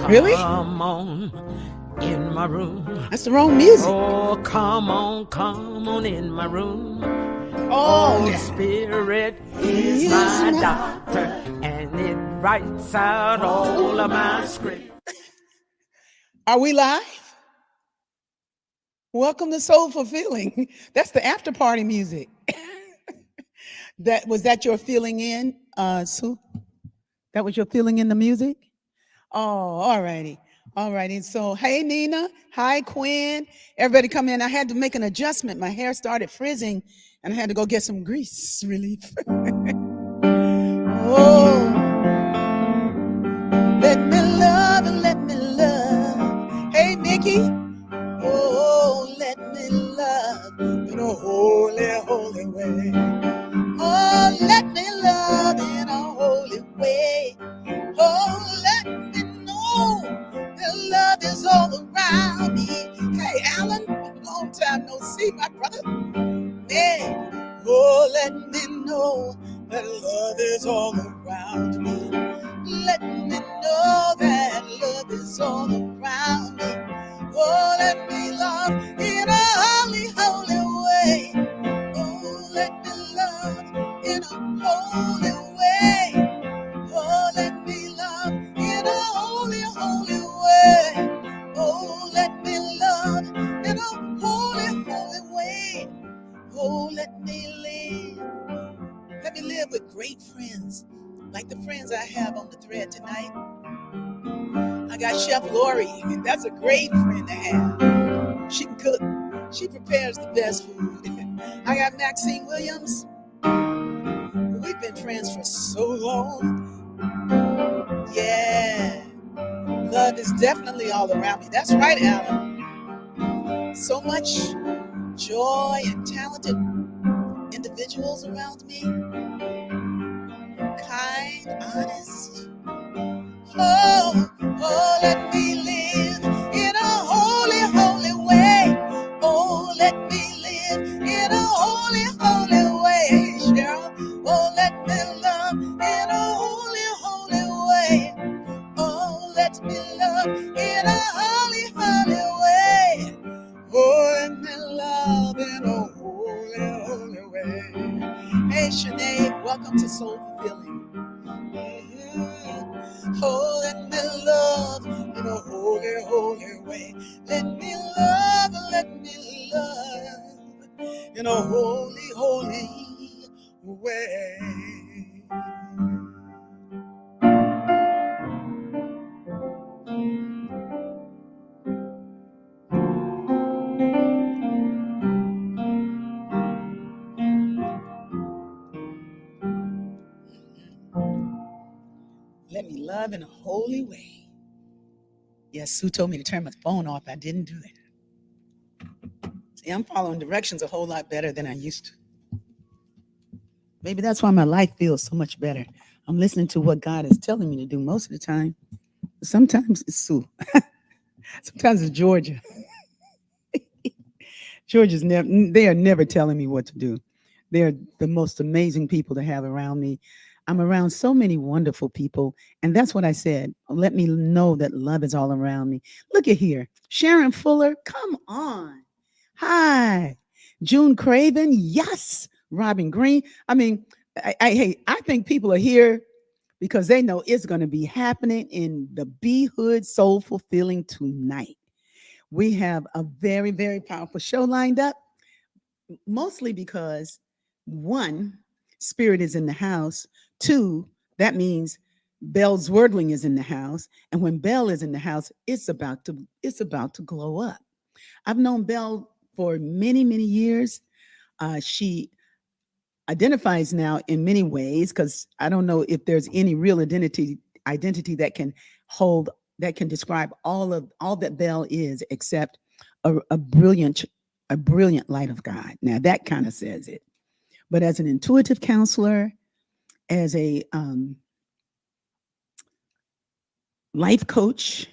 Really? Come on in my room. That's the wrong music. Oh, come on in my room. Oh, yeah. Spirit is my doctor, and it writes out all of my script. Are we live? Welcome to Soulful Feeling. That's the after party music. Was that your feeling in, Sue? That was your feeling in the music? Oh, all righty. All righty. So, hey, Nina. Hi, Quinn. Everybody come in. I had to make an adjustment. My hair started frizzing, and I had to go get some grease relief. Oh, let me love and let me love. Hey, Nikki. Oh, let me love in a holy, holy way. Oh, let me love in a holy way. Oh, let me know that love is all around me. Hey, Alan, long time no see, my brother. Yeah. Oh, let me know that love is all around me. Let me know that love is all around me. Oh, let me love in a holy, holy way. Oh, let me love in a holy way. Oh, let me love in a holy, holy way. Oh, let me love in a holy, holy way. Oh, let me live. Let me live with great friends, like the friends I have on the thread tonight. I got Chef Lori. That's a great friend to have. She can cook. She prepares the best food. I got Maxine Williams. We've been friends for so long. Yeah. Love is definitely all around me. That's right, Alan. So much joy and talented individuals around me. Kind, honest. Oh, let me live in a holy, holy way. Oh, let me live in a holy, holy way, Cheryl. Oh, let me love in a holy, holy way. Oh, let me love in a holy, holy way. Oh, let me love in a holy, holy way. Hey, Sinead, welcome to Soulful Feeling. Oh, let me love in a holy, holy way. Let me love in a holy, holy way. Let me love in a holy way. Yes, Sue told me to turn my phone off. I didn't do that. See, I'm following directions a whole lot better than I used to. Maybe that's why my life feels so much better. I'm listening to what God is telling me to do most of the time. Sometimes it's Sue. Sometimes it's Georgia. Georgia's never, they are never telling me what to do. They are the most amazing people to have around me. I'm around so many wonderful people. And that's what I said. Let me know that love is all around me. Look at here. Sharon Fuller, come on. Hi. June Craven, yes. Robin Green. I mean, I think people are here because they know it's going to be happening in the Be Hood Soulful Feeling tonight. We have a very, very powerful show lined up, mostly because one, Spirit is in the house. Two, that means Belle Zwerdling is in the house. And when Belle is in the house, it's about to glow up. I've known Belle for many, many years. She identifies now in many ways, because I don't know if there's any real identity that can hold, that can describe all that Belle is, except a brilliant light of God. Now that kind of says it. But as an intuitive counselor, as a life coach,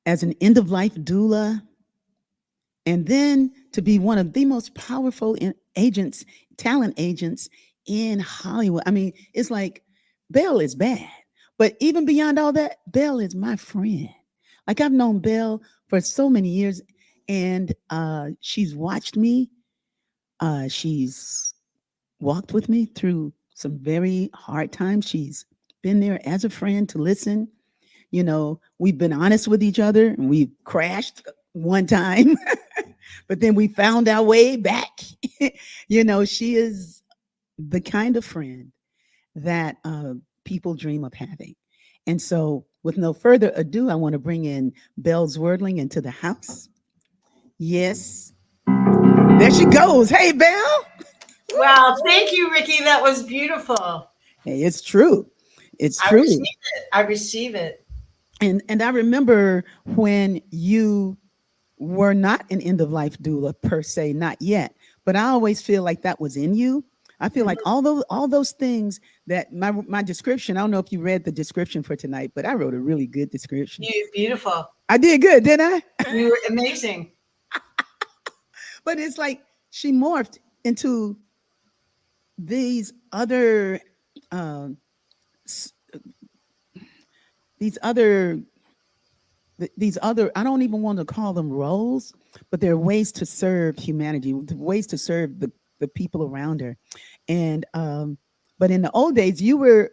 as an end of life doula, and then to be one of the most powerful talent agents in Hollywood. I mean, it's like Belle is bad, but even beyond all that, Belle is my friend. Like I've known Belle for so many years, and she's watched me. She's walked with me through some very hard times. She's been there as a friend to listen. You know, we've been honest with each other, and we crashed one time, but then we found our way back. You know, she is the kind of friend that people dream of having. And so, with no further ado, I want to bring in Belle Zwerdling into the house. Yes, there she goes. Hey, Belle. Wow, thank you, Rickie. That was beautiful. Hey, it's true. It's I true. receive it. I receive it. And I remember when you were not an end of life doula per se, not yet, but I always feel like that was in you. I feel like Mhm. all those things that my description. I don't know if you read the description for tonight, but I wrote a really good description. You beautiful. I did good, didn't I? You were amazing. But it's like she morphed into these other um, s- these other these other, I don't even want to call them roles, but they're ways to serve humanity, ways to serve the people around her. And but in the old days you were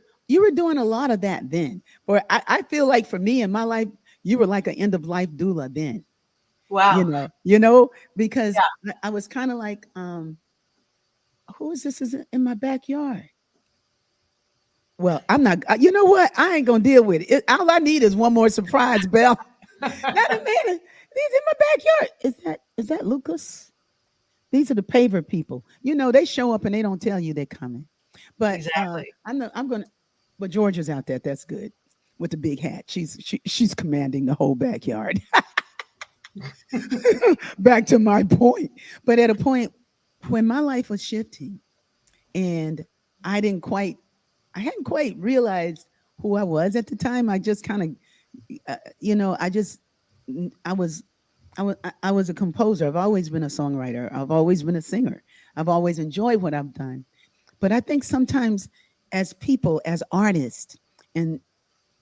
doing a lot of that then. For I feel like for me in my life, you were like an end of life doula then, Wow. because Yeah. I was kind of like who is this is in my backyard. Well, I'm not. You know what? I ain't gonna deal with all I need is one more surprise, Belle. Not a minute. These in my backyard. Is that Lucas? These are the paver people. You know, they show up and they don't tell you they're coming. But Exactly. I'm gonna. But Georgia's out there. That's good with the big hat. She's commanding the whole backyard. Back to my point. But at a point when my life was shifting and I didn't quite, I hadn't quite realized who I was at the time. I just kind of I just I was I was a composer. I've always been a songwriter. I've always been a singer. I've always enjoyed what I've done. But I think sometimes as people, as artists, and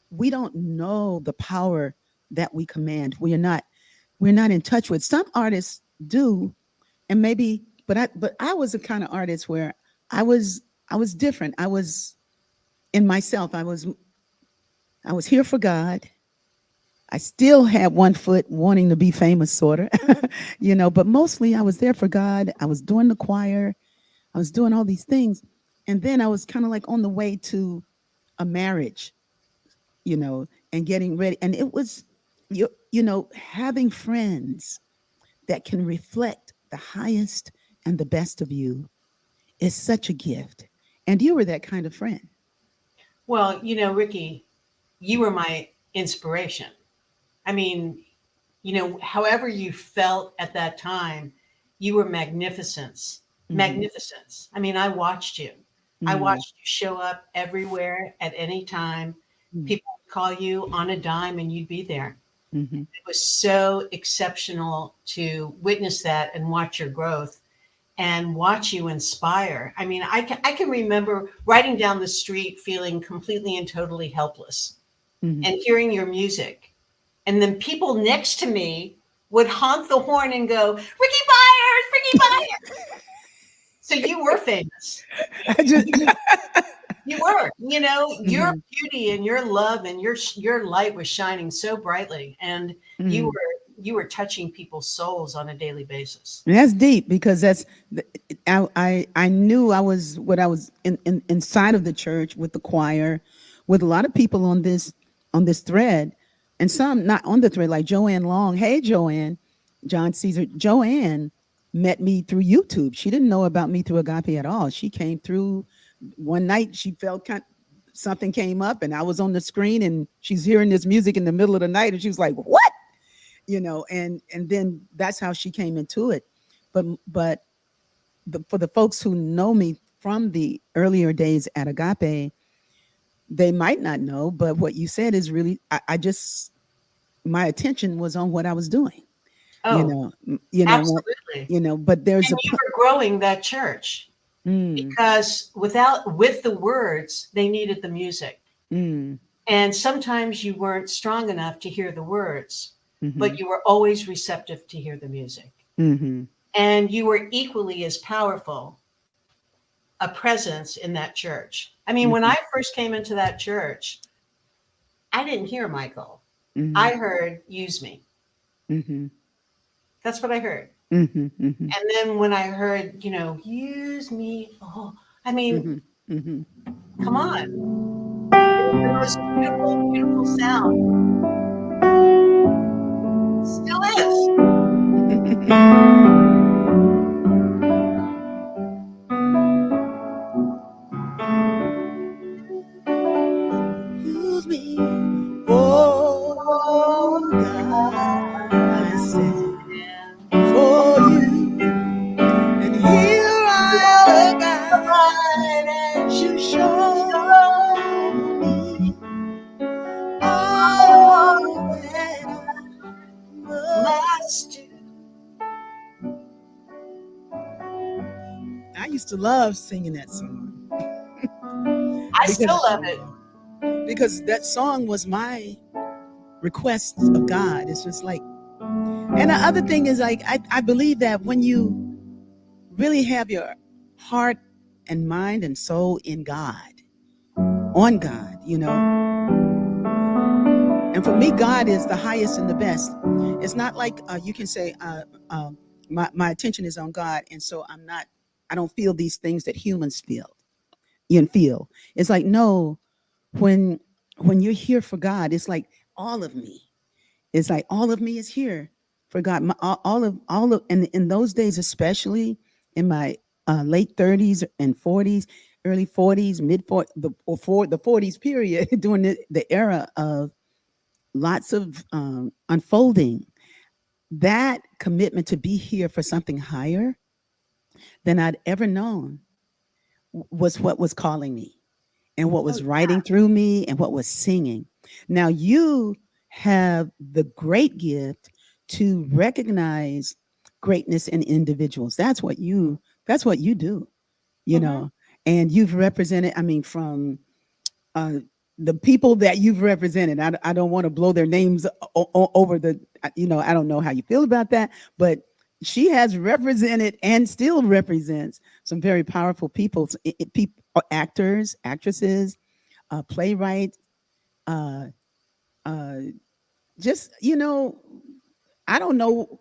we don't know the power that we command. We're not in touch with. Some artists do, and maybe, but I was the kind of artist where I was I was different. I was in myself. I was here for God. I still had one foot wanting to be famous, sort of, but mostly I was there for God. I was doing the choir. I was doing all these things. And then I was kind of like on the way to a marriage, and getting ready. And it was, having friends that can reflect the highest and the best of you is such a gift. And you were that kind of friend. Well, Rickie, you were my inspiration. I mean, however you felt at that time, you were magnificence. Hmm. Magnificence. I mean, I watched you. I Mm. watched you show up everywhere at any time. Mm. People would call you on a dime and you'd be there. Hmm. It was so exceptional to witness that and watch your growth and watch you inspire. I mean, I can remember riding down the street feeling completely and totally helpless Hmm. and hearing your music. And then people next to me would honk the horn and go, Rickie Byars, Rickie Byars. So you were famous. I just. You were, your Mhm. beauty and your love and your light was shining so brightly, and you Mm. were touching people's souls on a daily basis. And that's deep because I knew I was what I was inside of the church with the choir, with a lot of people on this thread, and some not on the thread like Joanne Long. Hey Joanne, John Caesar. Joanne met me through YouTube. She didn't know about me through Agape at all. She came through one night. She felt something came up, and I was on the screen, and she's hearing this music in the middle of the night, and she was like, "What?" And then that's how she came into it. But for the folks who know me from the earlier days at Agape, they might not know, but what you said is really, I just, my attention was on what I was doing, Oh, what, absolutely. but there's And you were growing that church mm, because with the words, they needed the music. mm, And sometimes you weren't strong enough to hear the words, Mm-hmm. but you were always receptive to hear the music. Mm-hmm. And you were equally as powerful a presence in that church. I mean, when Mm-hmm. I first came into that church, I didn't hear Michael. Mm-hmm. I heard use me. Mm-hmm. That's what I heard. Mm-hmm. Mm-hmm. And then when I heard, use me, oh, I mean, Mm-hmm. Mm-hmm. come on. It was the most beautiful, beautiful sound. Still is. Use me, oh God, I stand before you, and here I am, God, as you show me all that I must do. I used to love singing that song I because still love it. that song was my request of God. It's just like, and the other thing is like, I believe that when you really have your heart and mind and soul in God, on God, and for me, God is the highest and the best. It's not like you can say, my attention is on God, and so I don't feel these things that humans feel. You feel. It's like, no, when you're here for God, it's like all of me. It's like all of me is here for God. All of, and in those days, especially in my late 30s and 40s, early 40s, mid 40s, the 40s period, during the era of lots of unfolding, that commitment to be here for something higher than I'd ever known was what was calling me, and what Oh, was writing through me, and what was singing. Now you have the great gift to recognize greatness in individuals. That's what you do, you yeah. know. And you've represented, I mean, from uh, the people that you've represented. I don't want to blow their names over the, I don't know how you feel about that, but she has represented and still represents some very powerful people, actors, actresses, playwrights, uh, uh, just, I don't know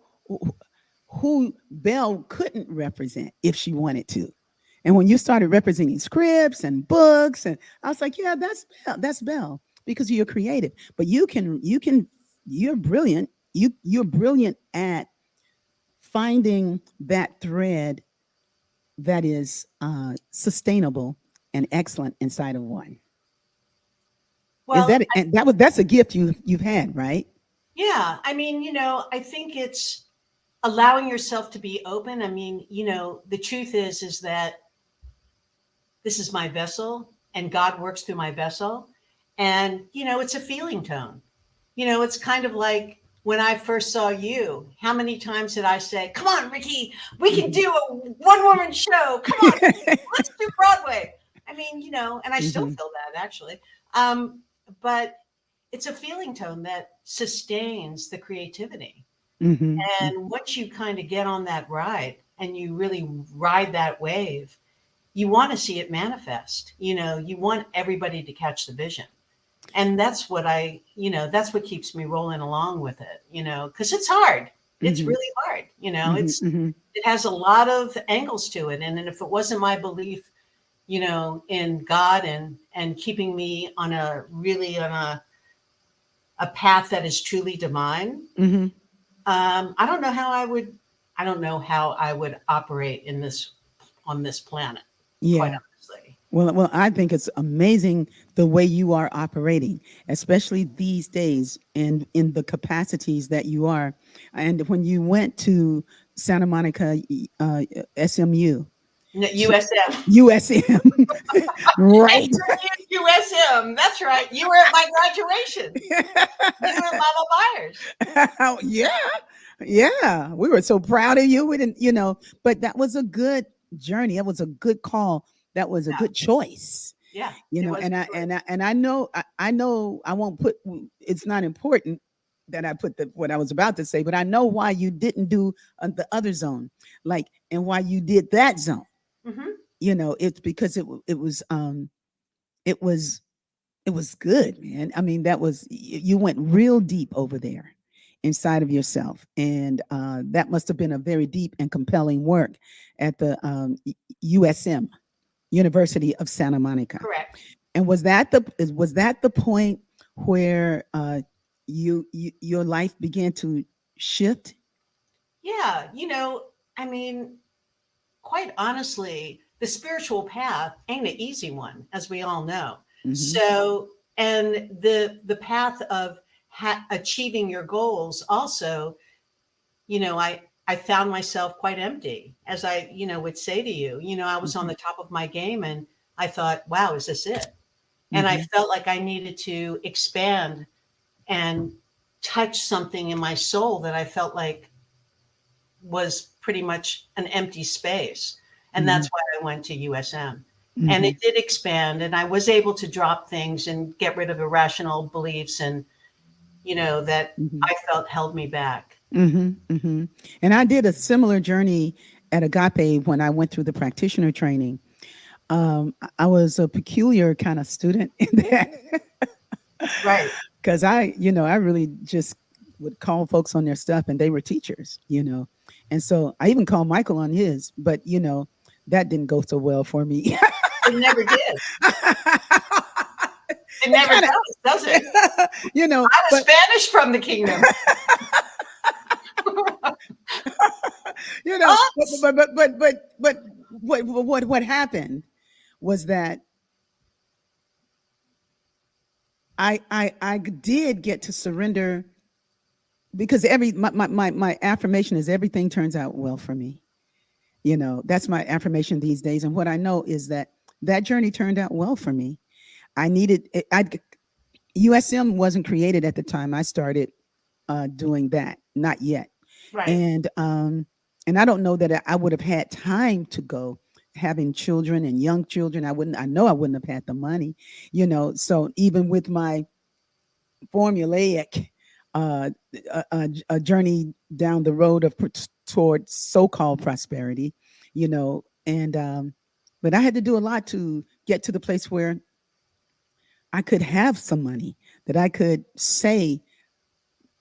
who Belle couldn't represent if she wanted to. And when you started representing scripts and books, and I was like, yeah, that's Belle, because you're creative. But you're brilliant. You're brilliant at finding that thread that is sustainable and excellent inside of one. Is Well, that, and that's a gift you've had, right? yeah. I mean, I think it's allowing yourself to be open. I mean, the truth is that this is my vessel and God works through my vessel. And, it's a feeling tone. It's kind of like when I first saw you, how many times did I say, come on, Rickie, we can Mhm. do a one woman show. Come on, Rickie, let's do Broadway. I mean, and I still Mhm. feel that actually. But it's a feeling tone that sustains the creativity. Mhm. And once you kind of get on that ride and you really ride that wave, you want to see it manifest. You want everybody to catch the vision. And that's what that's what keeps me rolling along with it, because it's hard. It's Mhm. really hard. Mhm. Mhm. It has a lot of angles to it. And then if it wasn't my belief, in God and keeping me on a path that is truly divine, Mhm. I don't know how I would operate on this planet, quite Yeah. honestly. Well, I think it's amazing the way you are operating, especially these days, and in the capacities that you are. And when you went to Santa Monica, SMU, USM. USM, right? USM. That's right. You were at my graduation. You and Mama Byars. Yeah, yeah. We were so proud of you. We didn't, but that was a good journey. That was a good call. That was a good choice. Yeah, You it know, was and a I choice. and I and I know I know I won't put, it's not important that I put the what I was about to say, but I know why you didn't do the other zone, like, and why you did that zone. Hmm. You know, it's because it was it was good, man. I mean, that was you went real deep over there inside of yourself, and that must have been a very deep and compelling work at the USM, University of Santa Monica. Correct. And was that the point where your life began to shift? Yeah, I mean, quite honestly, the spiritual path ain't an easy one, as we all know. Mm-hmm. So, and the path of achieving your goals also, I found myself quite empty, as I would say to you. I was on Mm-hmm. the top of my game, and I thought, wow, is this it? And I Mm-hmm. felt like I needed to expand and touch something in my soul that I felt like was pretty much an empty space. And Mm-hmm. that's why I went to USM. And Mm-hmm. it did expand, and I was able to drop things and get rid of irrational beliefs and, that Mm-hmm. I felt held me back. Mm-hmm. Mm-hmm. And I did a similar journey at Agape when I went through the practitioner training. I was a peculiar kind of student in that Right. because I really just would call folks on their stuff, and they were teachers. And so I even called Michael on his, but that didn't go so well for me. It never did. It It never kind does it? of, I was but banished from the kingdom. but What? what happened was that I did get to surrender, because my affirmation is everything turns out well for me. That's my affirmation these days. And what I know is that that journey turned out well for me. I needed it. USM wasn't created at the time I started doing that, not yet. Right. And I don't know that I would have had time to go, having children and young children. I know I wouldn't have had the money. So even with my formulaic uh, a journey down the road of towards so-called prosperity, and but I had to do a lot to get to the place where I could have some money, that I could say,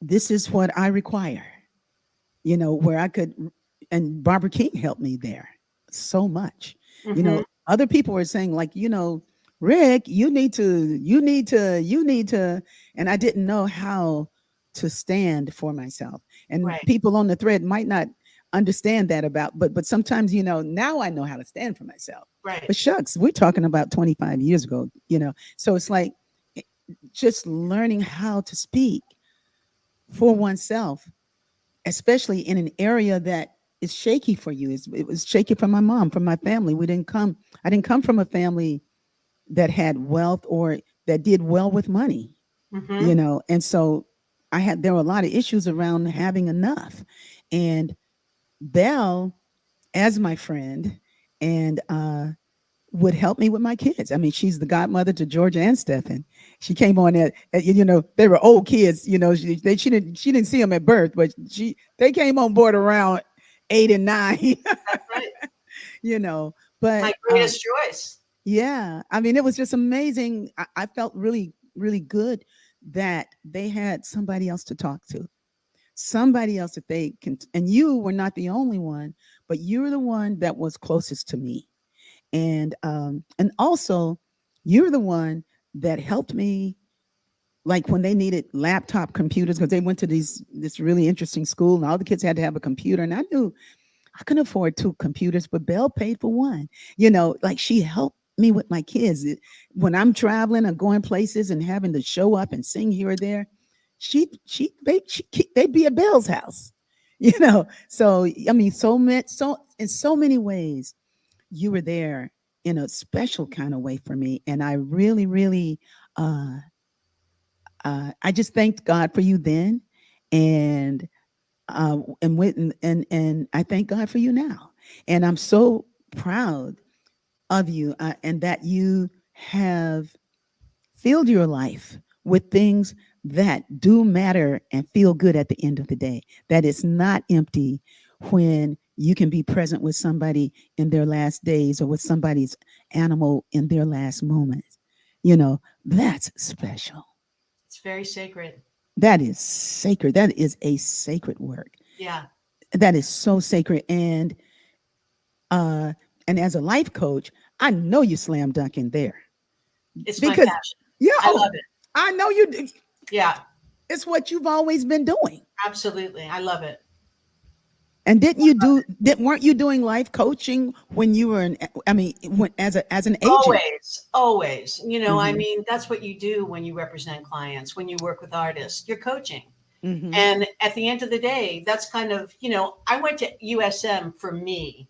this is what I require, where I could, and Barbara King helped me there so much. Hmm. Other people were saying, like, Rick, you need to, and I didn't know how to stand for myself. And Right. people on the thread might not understand that about, but sometimes, now I know how to stand for myself. Right. But shucks, we're talking about 25 years ago. So it's like, eh, just learning how to speak for oneself, especially in an area that is shaky for you. It was shaky for my mom, from my family. I didn't come from a family that had wealth or that did well with money, Hmm. and so there were a lot of issues around having enough. And Belle, as my friend, and would help me with my kids. I mean, she's the godmother to Georgia and Stephen. She came on they were old kids. She didn't see them at birth, but they came on board around 8 and 9. That's right. you know, but My greatest choice. yeah, I mean, it was just amazing. I felt really, really good that they had somebody else to talk to, somebody else that they can. And you were not the only one, but you were the one that was closest to me. And also, you're the one that helped me, like when they needed laptop computers, because they went to this really interesting school and all the kids had to have a computer. And I knew I couldn't afford two computers, but Belle paid for one. Like she helped me with my kids. When I'm traveling or going places and having to show up and sing here or there, they'd be at Belle's house. So I mean, so in so many ways, you were there in a special kind of way for me, and I really, really, uh, I just thanked God for you then, and and I thank God for you now, and I'm so proud of you, and that you have filled your life with things that do matter and feel good at the end of the day. That it's not empty when you can be present with somebody in their last days or with somebody's animal in their last moments. That's special. It's very sacred. That is sacred. That is a sacred work. Yeah, That is so sacred. Uh and as a life coach, I know you slam dunk in there it's my because passion. yeah, I love it. I know you do. Yeah, It's what you've always been doing. absolutely. I love it. And weren't you doing life coaching when you were as an agent? Always, always. I Mhm. mean, that's what you do when you represent clients, when you work with artists. You're coaching. Mhm. And at the end of the day, that's kind of, I went to USM for me,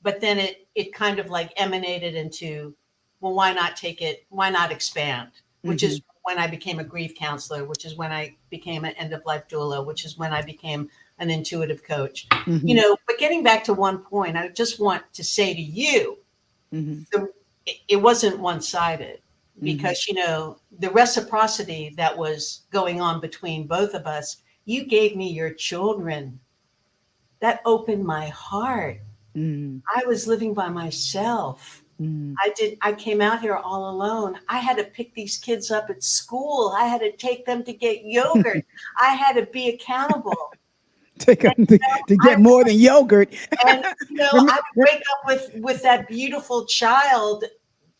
but then it kind of like emanated into, well, why not take it? Why not expand? Which is Mhm. when I became a grief counselor, which is when I became an end of life doula, which is when I became an intuitive coach. Mhm. But getting back to one point, I just want to say to you, Mhm. it wasn't one sided Mhm. because the reciprocity that was going on between both of us. You gave me your children. That opened my heart. Mhm. I was living by myself. Mhm. I came out here all alone. I had to pick these kids up at school. I had to take them to get yogurt. I had to be accountable. Take And them to I get more than yogurt. and Rem- I would wake up with that beautiful child,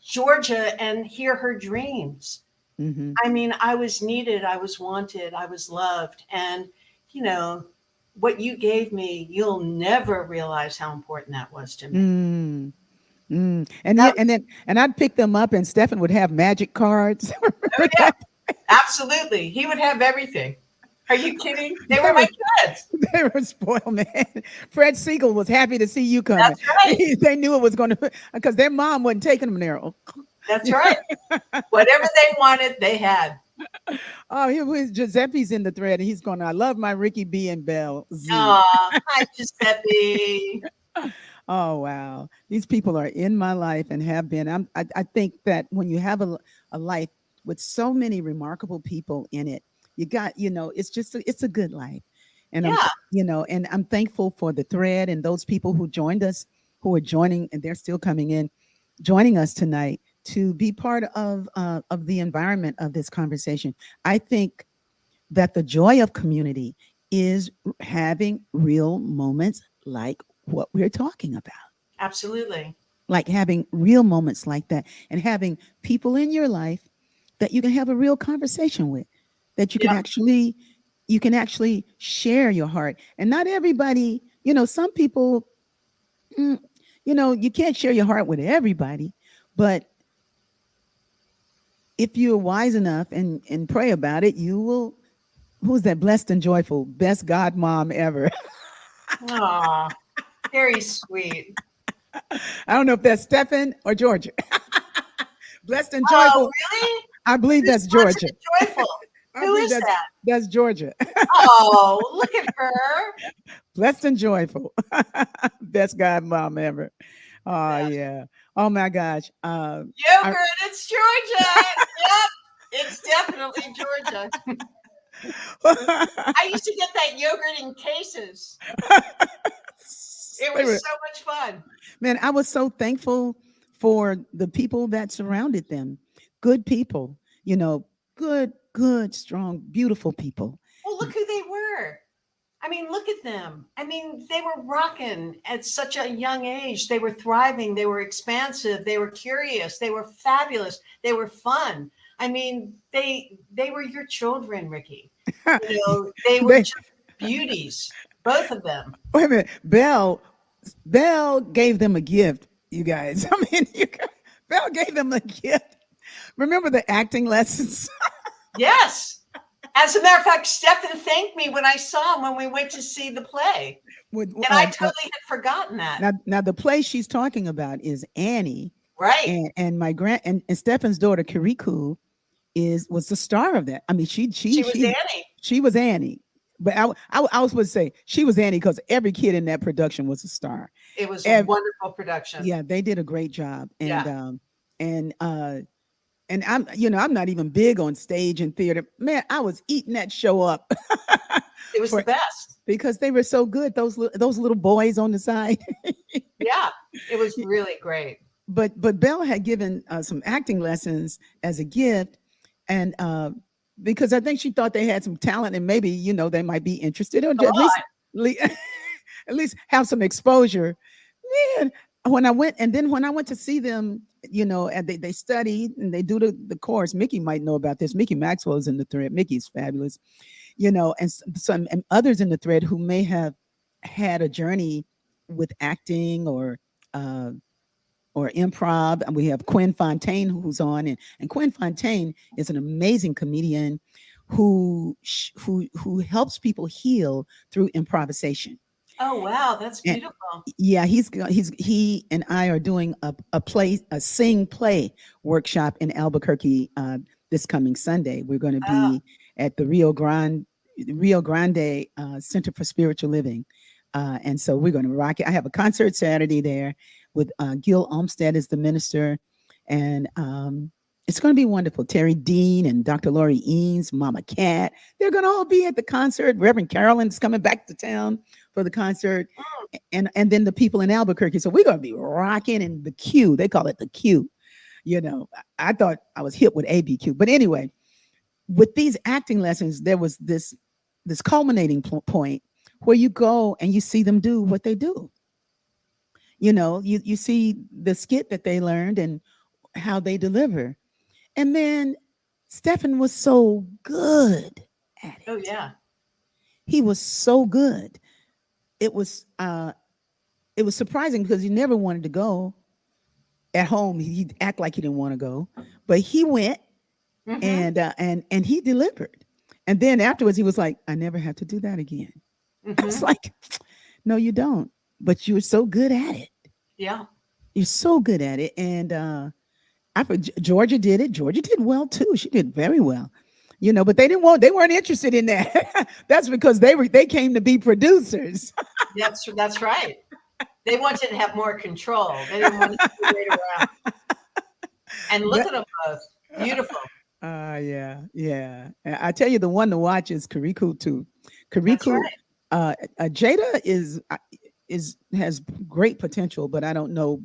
Georgia, and hear her dreams. Mhm. I mean, I was needed, I was wanted, I was loved. And, you know, what you gave me, you'll never realize how important that was to me. Mm. Mm. And yeah, That, and I'd pick them up, and Stefan would have magic cards. oh, Remember yeah, that? absolutely. He would have everything. Are you kidding? They They were my were kids. they were spoiled, man. Fred Siegel was happy to see you coming. That's right. They knew it was going to because their mom wasn't taking them there. That's right. Whatever they wanted, they had. Oh, he was Giuseppe's in the thread, and he's going. I love my Ricky B and Belle Z. Aw, hi, Giuseppe. Oh wow, these people are in my life and have been. I think that when you have a life with so many remarkable people in it, it's just it's a good life, and Yeah, and I'm thankful for the thread and those people who joined us, who are joining, and they're still coming in, joining us tonight to be part of the environment of this conversation. I think that the joy of community is having real moments like what we're talking about, absolutely. like having real moments like that and having people in your life that you can have a real conversation with, that Yeah, you can actually share your heart. And not everybody, some people, mm, you can't share your heart with everybody, but if you're wise enough and pray about it, you will. Who's that blessed and joyful best god mom ever? aw, very sweet. I don't know if that's Stefan or Georgia. Blessed and Oh, joyful. really? I believe Who's that's blessed Georgia. and joyful? I Who believe is that? that's Georgia. Oh, look at her. Blessed and joyful. Best god mom ever. Oh yeah. Oh my gosh. I, Yogurt, it's Georgia. Yep, it's definitely Georgia. I used to get that yogurt in cases. It they was were, so much fun. man, I was so thankful for the people that surrounded them. Good people, good, strong, beautiful people. Well, look who they were. I mean, look at them. I mean, they were rocking at such a young age. They were thriving. They were expansive. They were curious. They were fabulous. They were fun. I mean, they were your children, Ricky. They were they just beauties, both of them. wait a minute. Belle gave them a gift, you guys. I mean, Belle gave them a gift. Remember the acting lessons? Yes. As a matter of fact, Stefan thanked me when I saw him when we went to see the play. With And I totally had forgotten that. now the play she's talking about is Annie, Right. and my and Stefan's daughter Kirikou was the star of that. I mean, She was Annie. she was Annie, but I was supposed to say she was Annie because every kid in that production was a star. It was a Ev- wonderful production. yeah, they did a great job, Yeah. and and I'm not even big on stage and theater. Man, I was eating that show up It was the for best. because they were so good. Those little boys on the side. Yeah, it was really great. But Belle had given some acting lessons as a gift, and because I think she thought they had some talent, and maybe they might be interested, or A at least lot. at least have some exposure. Man, when I went, and then when I went to see them, and they study and they do the course. Mickey might know about this. Mickey Maxwell is in the thread. Mickey's fabulous, and some and others in the thread who may have had a journey with acting uh, or improv. And we have Quinn Fontaine who's on, and Quinn Fontaine is an amazing comedian who helps people heal through improvisation. Oh wow, that's And beautiful. yeah, he and I are doing a sing play workshop in Albuquerque this coming Sunday. We're going to Oh, be at the Rio Grande Center for Spiritual Living, and so we're going to rock it. I have a concert Saturday there with Gil Olmsted as the minister, and it's going to be wonderful. Terry Dean and Dr. Laurie Eanes, Mama Cat, they're going to all be at the concert. Reverend Carolyn's coming back to town for the concert, and then the people in Albuquerque. So we're going to be rocking in the Q. They call it the Q. I thought I was hip with ABQ, but anyway, with these acting lessons, there was this culminating point where you go and you see them do what they do. You see the skit that they learned and how they deliver. And then Stephen was so good at oh it. yeah. He was so good. It was surprising because he never wanted to go. At home, he'd act like he didn't want to go, but he went, Mm-hmm. and he delivered. And then afterwards, he was like, "I never have to do that again." I was Mm-hmm. like, "No, you don't. But you're so good at it. Yeah. You're so good at it." And Georgia did it. Georgia did well too. She did very well. But they weren't interested in that. That's because they came to be producers. That's right. They wanted to have more control. They didn't want to wait around. And look That at them both. Beautiful. yeah, yeah. I tell you, the one to watch is Kariku too. That's Kariku, right. Jada is has great potential, but I don't know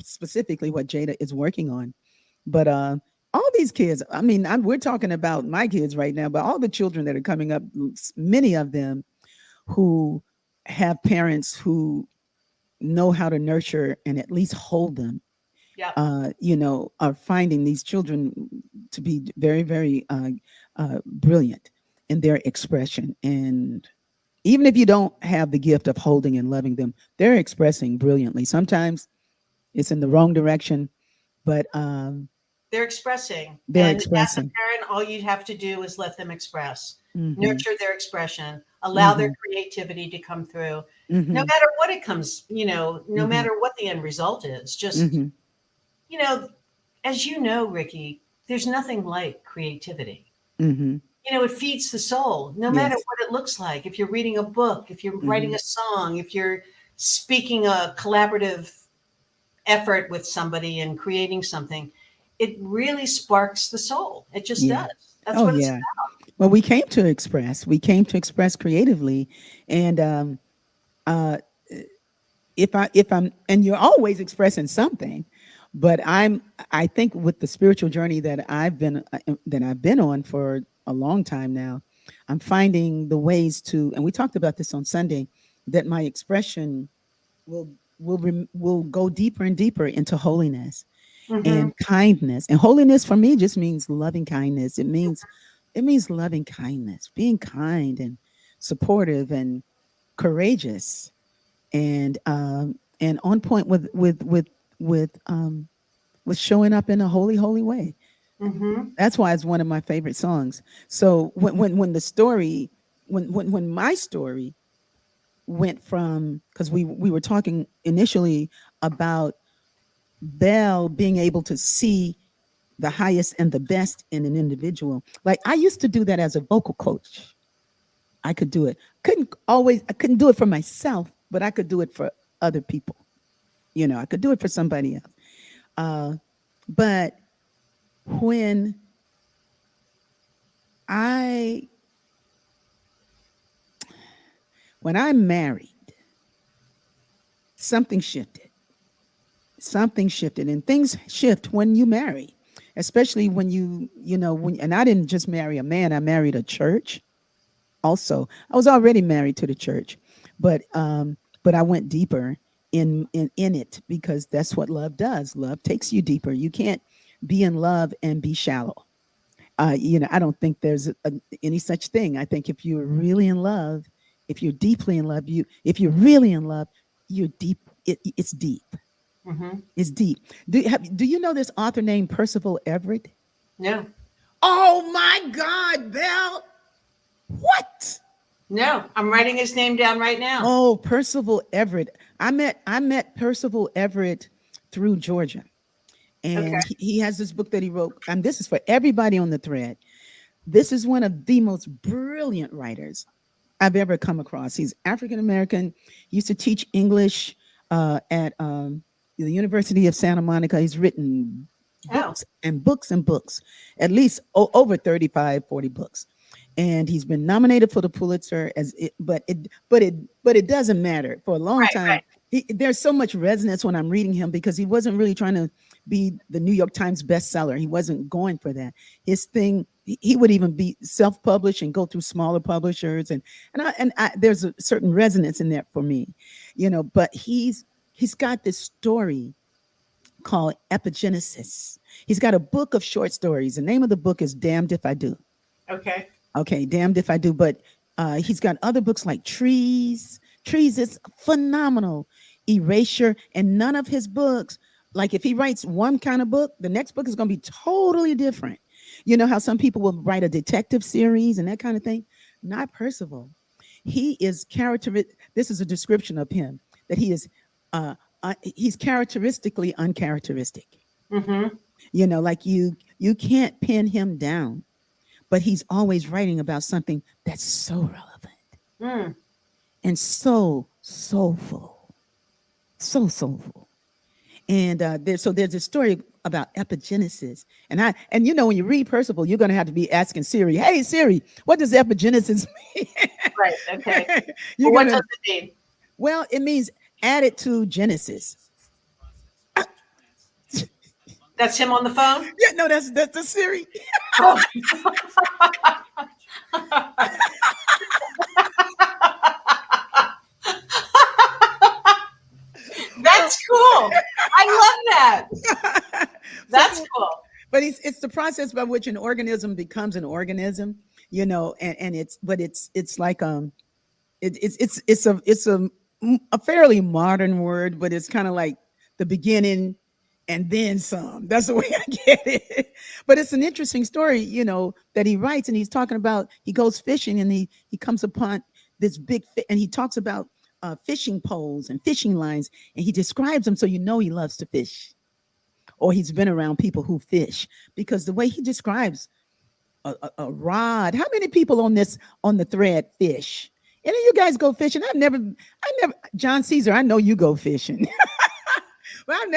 specifically what Jada is working on. But all these kids, I mean, we're talking about my kids right now, but all the children that are coming up, many of them who have parents who know how to nurture and at least hold them, Yep. are finding these children to be very, very brilliant in their expression. And even if you don't have the gift of holding and loving them, they're expressing brilliantly. Sometimes it's in the wrong direction, but They're expressing. they're And as a expressing. parent, all you have to do is let them express, Mm-hmm, nurture their expression, allow their mm-hmm, creativity to come through, no mm-hmm, matter what it comes, no mm-hmm, matter what the end result is. Just, mm-hmm, you know, as you know, Ricky, there's nothing like creativity. mm-hmm. It feeds the soul, no matter Yes. what it looks like. If you're reading a book, if you're writing Mm-hmm, a song, if you're speaking a collaborative effort with somebody and creating something, it really sparks the soul. It just yeah. does. That's Oh what it's yeah. about. Well, we came to express. We came to express creatively, and uh, if I'm and you're always expressing something, but I think with the spiritual journey that I've been on for a long time now, I'm finding the ways to, and we talked about this on Sunday, that my expression will will go deeper and deeper into holiness Hmm. and kindness. And holiness for me just means loving kindness. It means loving kindness, being kind and supportive and courageous, and on point with showing up in a holy way. Hmm. That's why it's one of my favorite songs. So when the story when my story went from, because we were talking initially about Belle being able to see the highest and the best in an individual. Like I used to do that as a vocal coach. I could do it. I couldn't do it for myself, but I could do it for other people. I could do it for somebody else. Uh, but when I when I married, something shifted. Something shifted, and things shift when you marry, especially when when. And I didn't just marry a man; I married a church. Also, I was already married to the church, but I went deeper in it because that's what love does. Love takes you deeper. You can't be in love and be shallow. I don't think there's any such thing. I think if you're really in love, if you're deeply in love, if you're really in love, you're deep. It's deep. Mm-hmm. It's deep. Do you know this author named Percival Everett? No, Oh my God, Belle! What? no, I'm writing his name down right now. Oh, Percival Everett. I met Percival Everett through Georgia, Okay. and he has this book that he wrote. And this is for everybody on the thread. This is one of the most brilliant writers I've ever come across. He's African American. He used to teach English at the University of Santa Monica. He's written Oh, books and books and books, at least over 35, 40 books. And he's been nominated for the Pulitzer but it doesn't matter. For a long right, time, right. there's so much resonance when I'm reading him because he wasn't really trying to be the New York Times bestseller. He wasn't going for that. His thing, he would even be self-published and go through smaller publishers, and there's a certain resonance in that for me, But he's got this story called Epigenesis. He's got a book of short stories. The name of the book is Damned If I Do. Okay. Okay, Damned If I Do. But he's got other books like Trees. Trees is phenomenal. Erasure. And none of his books, like if he writes one kind of book, the next book is going to be totally different. You know how some people will write a detective series and that kind of thing? Not Percival. He is character. This is a description of him that uh, he's characteristically uncharacteristic. Mm-hmm. Like you can't pin him down, but he's always writing about something that's so relevant Mm. and so soulful, so soulful. And there's a story about epigenesis, and when you read Percival, you're going to have to be asking Siri, "Hey Siri, what does epigenesis Right. Okay. mean?" You're Well, what gonna does it mean? Well, it means added to Genesis. That's him on the phone. Yeah, no, that's the Siri. Oh. That's cool. I love that. That's So, cool. but it's the process by which an organism becomes an organism, and it's like it's a fairly modern word, but it's kind of like the beginning and then some. That's the way I get it. But it's an interesting story, that he writes, and he's talking about he goes fishing and he comes upon this and he talks about fishing poles and fishing lines, and he describes them so he loves to fish, or he's been around people who fish, because the way he describes a rod. How many people on the thread fish? Any of you guys go fishing? I never. John Caesar, I know you go fishing, but I've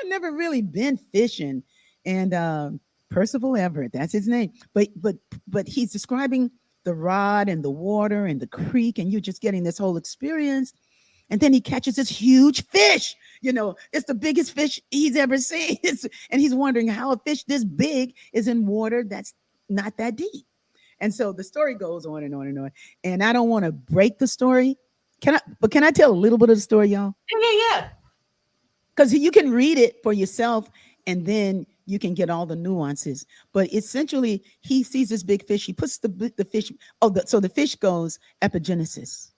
never really been fishing. And Percival Everett, that's his name. But he's describing the rod and the water and the creek, and you're just getting this whole experience. And then he catches this huge fish. It's the biggest fish he's ever seen. And he's wondering how a fish this big is in water that's not that deep. And so the story goes on and on and on. And I don't want to break the story. Can I tell a little bit of the story, y'all? Yeah, yeah, yeah. Because you can read it for yourself and then you can get all the nuances. But essentially, he sees this big fish. He puts the fish. So the fish goes epigenesis.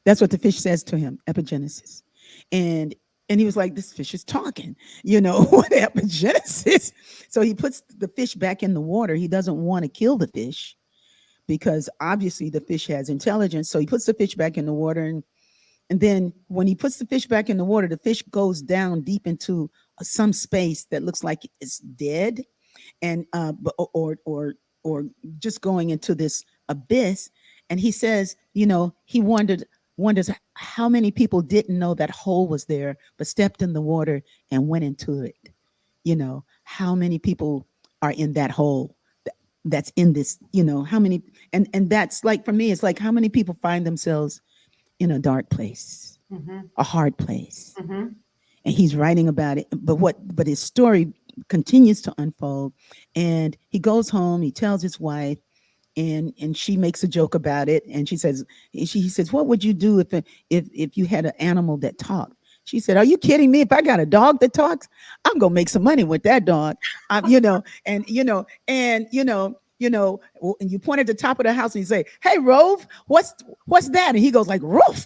That's what the fish says to him, epigenesis. And and he was like, this fish is talking, what epigenesis. So he puts the fish back in the water. He doesn't want to kill the fish because obviously the fish has intelligence. So he puts the fish back in the water. And then when he puts the fish back in the water, the fish goes down deep into some space that looks like it's dead, and or just going into this abyss. And he says, he wonders how many people didn't know that hole was there, but stepped in the water and went into it. How many people are in that hole that's in this, how many, and that's like, for me, it's like how many people find themselves in a dark place, Mm-hmm. a hard place. Mm-hmm. And he's writing about it, but his story continues to unfold. And he goes home, he tells his wife, and she makes a joke about it, and he says, what would you do if you had an animal that talked? She said, are you kidding me? If I got a dog that talks, I'm gonna make some money with that dog. And and you point at the top of the house and you say, hey Rove, what's that? And he goes like, roof.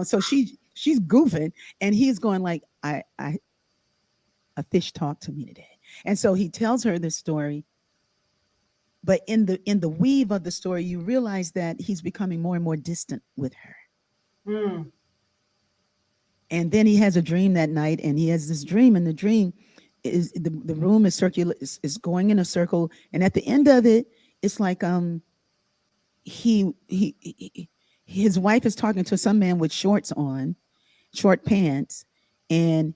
So she's goofing, and he's going like, I a fish talked to me today. And so he tells her this story, but in the weave of the story, you realize that he's becoming more and more distant with her. Mm. And then he has a dream that night, and he has this dream, and the dream is the room is circular, is going in a circle, and at the end of it, it's like his wife is talking to some man with shorts on, short pants, and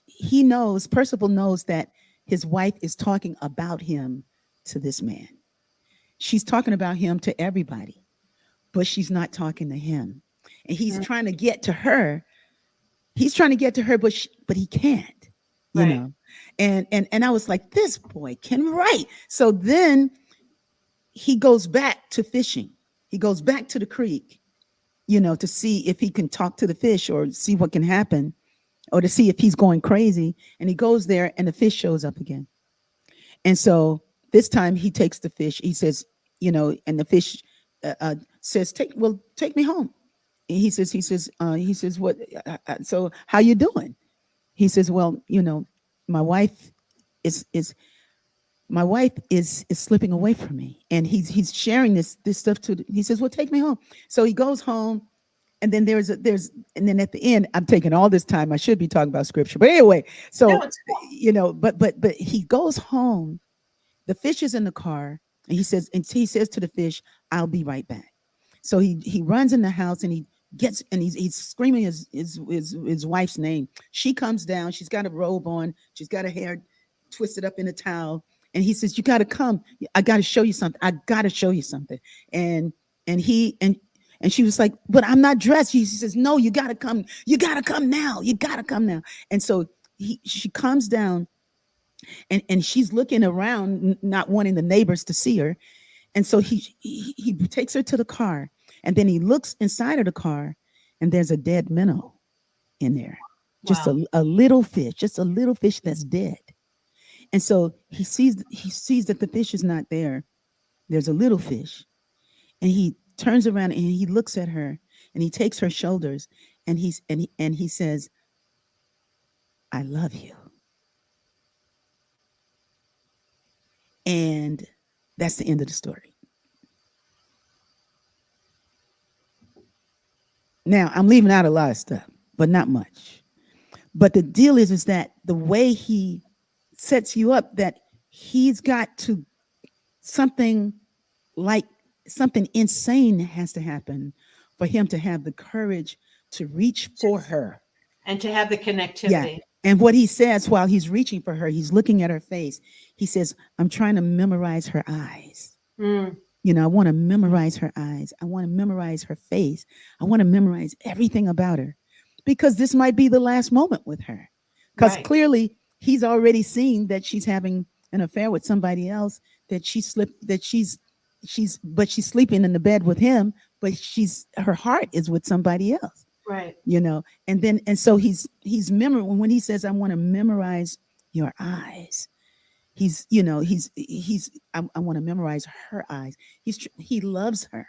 he knows, Percival knows that his wife is talking about him to this man. She's talking about him to everybody, but she's not talking to him. And he's Mm. trying to get to her. He's trying to get to her, but he can't, Right. And I was like, this boy can write. So then he goes back to fishing. He goes back to the creek, to see if he can talk to the fish or see what can happen, or to see if he's going crazy. And he goes there, and the fish shows up again. And so this time he takes the fish. He says, and the fish says, take me home. And he says, what? So how you doing? He says, well, my wife is my wife is slipping away from me, and he's sharing this stuff he says, well, take me home. So he goes home, and then and then at the end, I'm taking all this time, I should be talking about scripture, but anyway, No, so it's but he goes home. The fish is in the car, and he says to the fish, I'll be right back. So he runs in the house, and he's screaming his wife's name. She comes down. She's got a robe on. She's got her hair twisted up in a towel. And he says, you got to come. I got to show you something. I got to show you something. And she was like, but I'm not dressed. He says, no, you got to come. You got to come now. You got to come now. And so she comes down, and she's looking around, not wanting the neighbors to see her. And so he takes her to the car, and then he looks inside of the car, and there's a dead minnow in there, just wow. a little fish, that's dead. And so he sees that the fish is not there. There's a little fish, and he turns around, and he looks at her, and he takes her shoulders, and he says, I love you. And that's the end of the story. Now, I'm leaving out a lot of stuff, but not much. But the deal is that the way he sets you up, that he's got to something like something insane has to happen for him to have the courage to reach for her. And to have the Yeah. connectivity. And what he says while he's reaching for her, he's looking at her face. He says, I'm trying to memorize her eyes. Mm. I want to memorize her eyes. I want to memorize her face. I want to memorize everything about her, because this might be the last moment with her. Because Right. clearly he's already seen that she's having an affair with somebody else, that but she's sleeping in the bed with him, but her heart is with somebody else, Right. and so he's when he says, I want to memorize your eyes. I want to memorize her eyes. He loves her,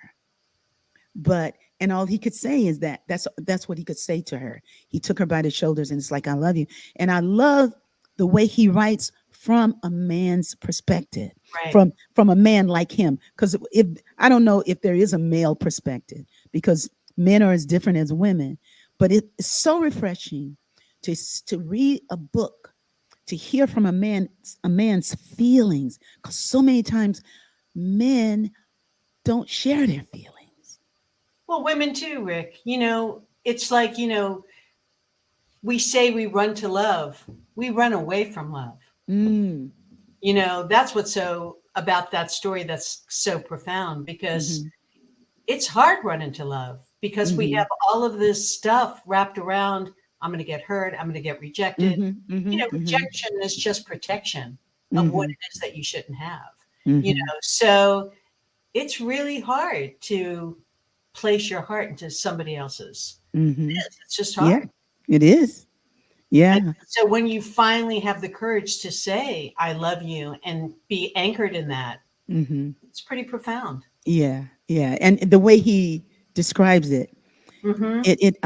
and all he could say is that's what he could say to her. He took her by the shoulders, and it's like, I love you. And I love the way he writes from a man's perspective, Right. from a man like him. Because if I don't know if there is a male perspective, because men are as different as women, but it's so refreshing to read a book, to hear from a man's feelings, because so many times men don't share their feelings. Well, women too, Rick. It's like, we say we run to love. We run away from love. Mm. You know, that's what's so about that story that's so profound, because Mm-hmm. it's hard running to love because we Mm-hmm. have all of this stuff wrapped around. I'm going to get hurt. I'm going to get rejected. Mm-hmm. You Mm-hmm. know, Mm-hmm. rejection is just protection of what Mm-hmm. it is that you shouldn't have. You Mm-hmm. know, so it's really hard to place your heart into somebody else's. Mm-hmm. It's just Yeah, hard. it is. And Yeah. so when you finally have the courage to say, I love you, and be anchored in that, Mm-hmm. it's pretty profound. Yeah. Yeah. And the way he describes it, Mm-hmm. it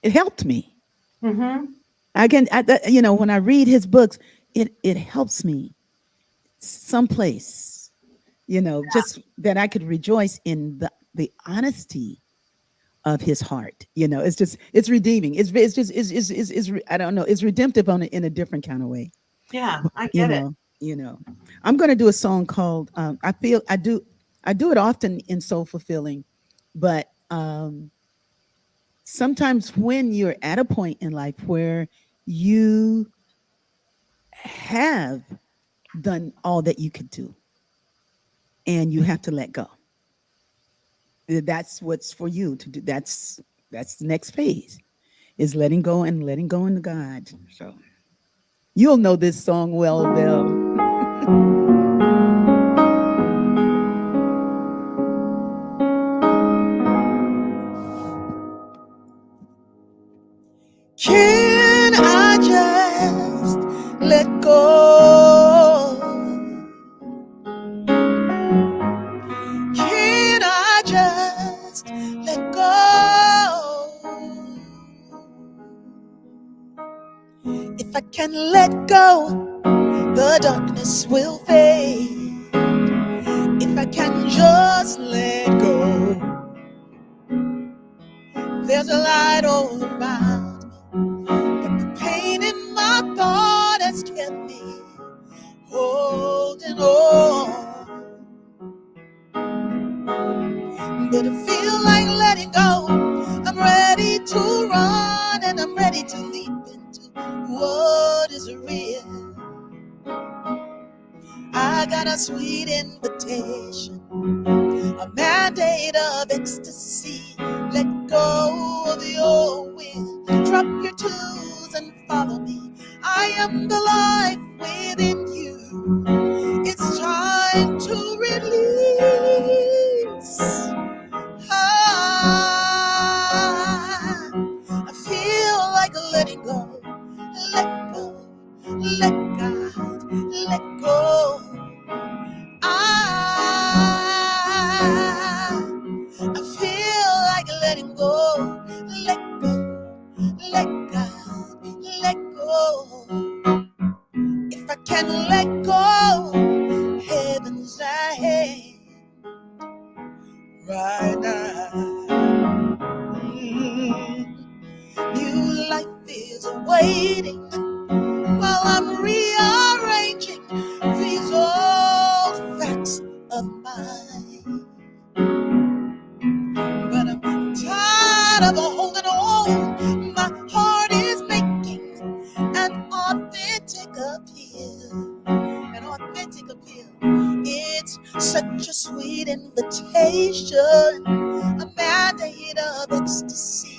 it helped me. Mm-hmm. When I read his books, it helps me someplace, just that I could rejoice in the honesty of his heart. It's redeeming. I don't know. It's redemptive in a different kind of way. Yeah, I You get it. know, you know. I'm going to do a song called I do it often in Soul Fulfilling, but sometimes when you're at a point in life where you have done all that you could do and you have to let go. That's what's for you to do. That's the next phase, is letting go and letting go into God. So you'll know this song well, Belle. Can I just let go? Can I just let go? If I can let go, the darkness will fade. If I can just let go, there's a light all around me. But the pain in my thought has kept me holding on. But I feel like letting go. I'm ready to run and I'm ready to leap into what is real. I got a sweet invitation, a mandate of ecstasy. Let go of your will, drop your tools and follow me. I am the life within you. It's time to release. I feel like letting go. Let go, let God, let go. I feel like letting go. Let go, let God, let go. If I can let go, heaven's ahead right now. New life is awaiting while I'm rearranging these old facts of mine. But I'm tired of holding on. My heart is making an authentic appeal. An authentic appeal. It's such a sweet invitation, a mandate of ecstasy.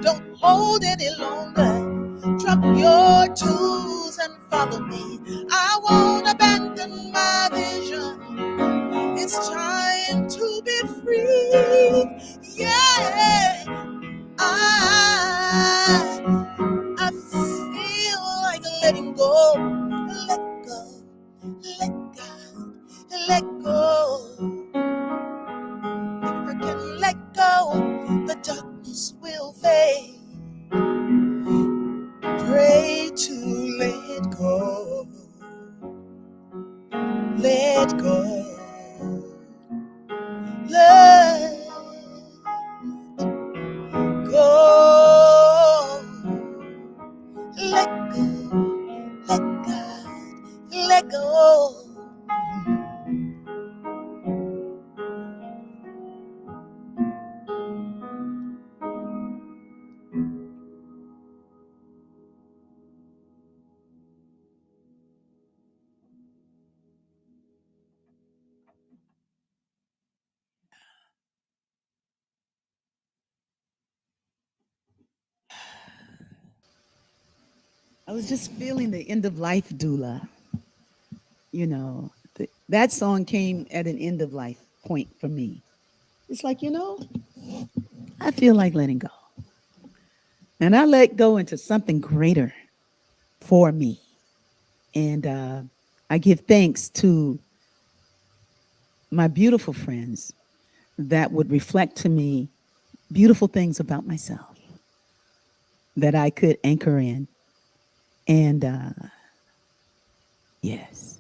Don't hold any longer. Drop your tools and follow me. I won't abandon my vision. It's time to be free. Yeah, I feel like letting go. Let go, let God, let go. If I can let go, the darkness will fade. Pray to let go, let go, let go, let go, let God, let go. I was just feeling the end of life doula. You know, that song came at an end of life point for me. It's like, I feel like letting go. And I let go into something greater for me. And I give thanks to my beautiful friends that would reflect to me beautiful things about myself that I could anchor in. And yes,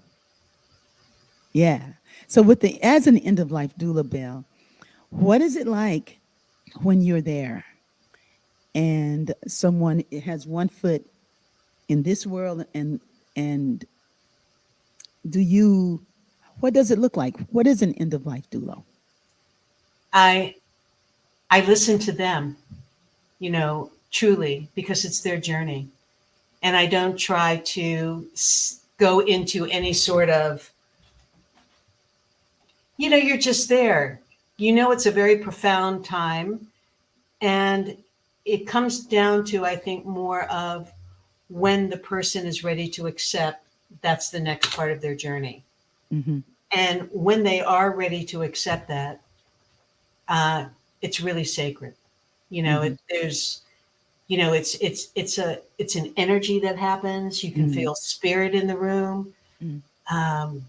yeah. So with the as an end of life doula, Belle, what is it like when you're there and someone has one foot in this world and do you what does it look like? What is an end of life doula? I I listen to them, truly, because it's their journey. And I don't try to go into any sort of, you're just there. It's a very profound time. And it comes down to, I think, more of when the person is ready to accept that's the next part of their journey. Mm-hmm. And when they are ready to accept that, it's really sacred. Mm-hmm. There's, it's an energy that happens. You can Mm-hmm. feel spirit in the room. Mm-hmm. Um,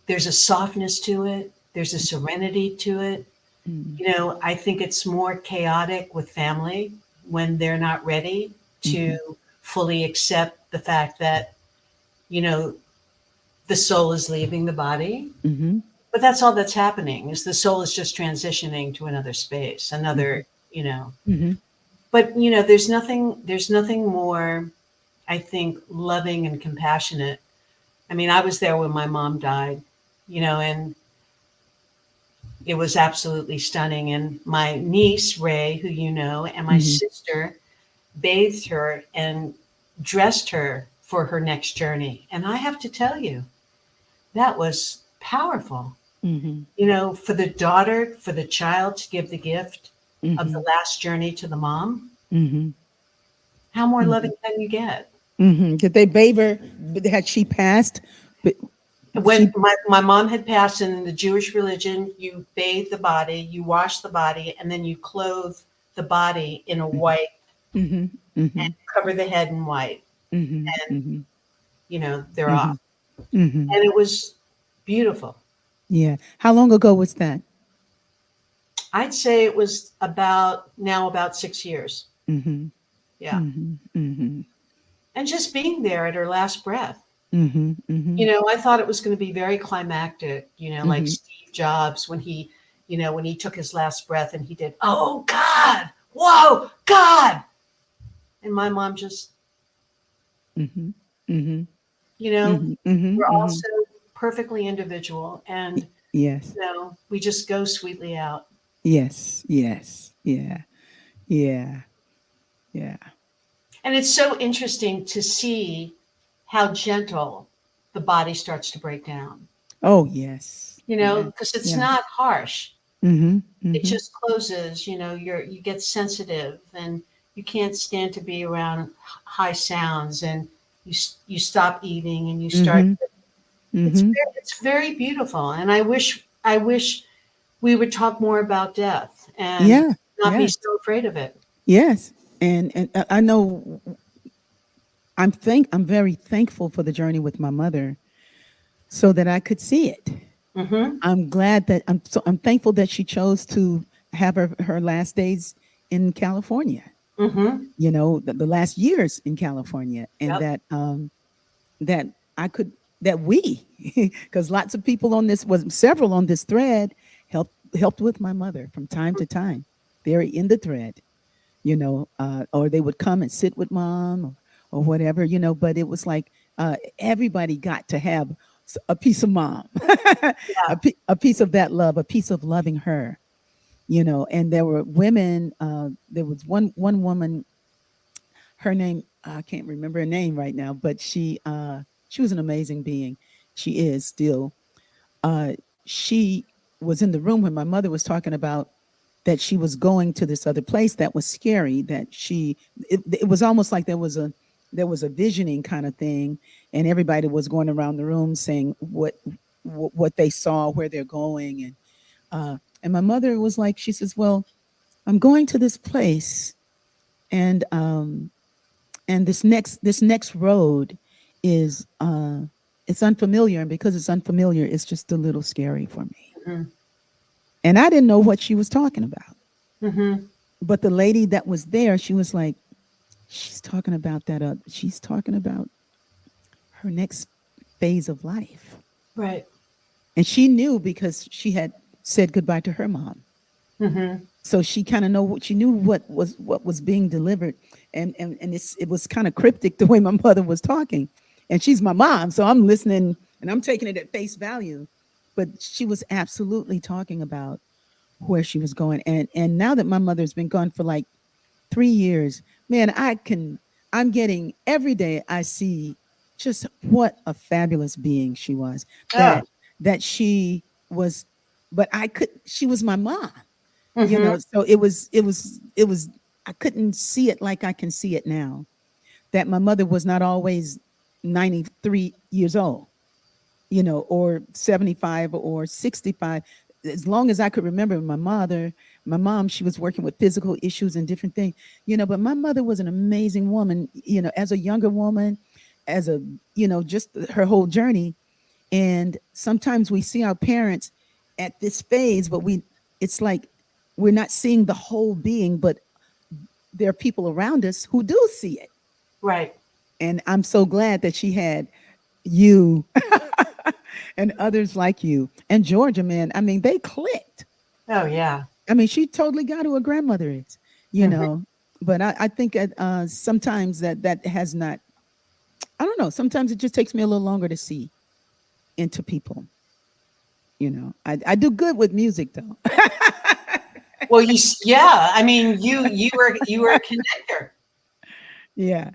there's a softness to it. There's a serenity to it. Mm-hmm. I think it's more chaotic with family when they're not ready Mm-hmm. to fully accept the fact that, you know, the soul is leaving the body. Mm-hmm. But that's all that's happening is the soul is just transitioning to another space, another, Mm-hmm. but there's nothing more, I think, loving and compassionate. I mean, I was there when my mom died, and it was absolutely stunning. And my niece, Ray, who and my Mm-hmm. sister bathed her and dressed her for her next journey. And I have to tell you, that was powerful. Mm-hmm. For the daughter, for the child to give the gift of the Mm-hmm. last journey to the mom, Mm-hmm. how more Mm-hmm. loving can you get? Mm-hmm. Did they bathe her? Had she passed? But When she. my mom had passed in the Jewish religion, you bathe the body, you wash the body, and then you clothe the body in a white Mm-hmm. and Mm-hmm. cover the head in white. Mm-hmm. And, Mm-hmm. they're Mm-hmm. off. Mm-hmm. And it was beautiful. Yeah. How long ago was that? I'd say it was about 6 years. Mm-hmm. Yeah. Mm-hmm. Mm-hmm. And just being there at her last breath. Mm-hmm. Mm-hmm. I thought it was going to be very climactic, like Mm-hmm. Steve Jobs when he took his last breath and he did, "Oh God, whoa, God." And my mom just, Mm-hmm. Mm-hmm. you know, Mm-hmm. Mm-hmm. we're all Mm-hmm. so perfectly individual and, Yes. we just go sweetly out. Yes. Yes. Yeah. Yeah. Yeah. And it's so interesting to see how gentle the body starts to break down, Oh, yes. Yeah. because it's Yeah. not harsh. Mm-hmm. It Mm-hmm. just closes, you get sensitive and you can't stand to be around high sounds and you stop eating and you start. Mm-hmm. Mm-hmm. It's very beautiful. And I wish we would talk more about death and Yeah. not be Yeah. so afraid of it. Yes. And I know I'm very thankful for the journey with my mother so that I could see it. Mm-hmm. I'm glad that I'm thankful that she chose to have her last days in California. Mm-hmm. The last years in California, and Yep. that I could that we because lots of people on this was several on this thread helped with my mother from time to time. They're in the thread, or they would come and sit with mom or whatever, but it was like everybody got to have a piece of mom, Yeah. a piece of that love, a piece of loving her, and there were women, there was one woman, her name, I can't remember her name right now, but she was an amazing being. She is still. Uh, she was in the room when my mother was talking about that she was going to this other place that was scary. That it was almost like there was there was a visioning kind of thing, and everybody was going around the room saying what they saw, where they're going, and my mother was like, she says, "Well, I'm going to this place, and this next road is it's unfamiliar, and because it's unfamiliar, it's just a little scary for me." Mm-hmm. And I didn't know what she was talking about. Mm-hmm. But the lady that was there, she was like, she's talking about that. She's talking about her next phase of life. Right. And she knew because she had said goodbye to her mom. Mm-hmm. So she kind of she knew what was being delivered. And it was kind of cryptic the way my mother was talking. And she's my mom. So I'm listening and I'm taking it at face value. But she was absolutely talking about where she was going. And now that my mother's been gone for like 3 years, man, I'm getting every day I see just what a fabulous being she was. Oh. That she was, but she was my mom, Mm-hmm. so it was I couldn't see it like I can see it now. That my mother was not always 93 years old, or 75 or 65. As long as I could remember, my mom, she was working with physical issues and different things, but my mother was an amazing woman, as a younger woman, as a, just her whole journey. And sometimes we see our parents at this phase, but it's like we're not seeing the whole being, but there are people around us who do see it. Right. And I'm so glad that she had you and others like you and Georgia, man. I mean, they clicked. Oh yeah. I mean, she totally got who a grandmother is, Mm-hmm. but I think sometimes that has not, I don't know. Sometimes it just takes me a little longer to see into people. I do good with music though. Well, yeah. I mean, you were a connector. Yeah.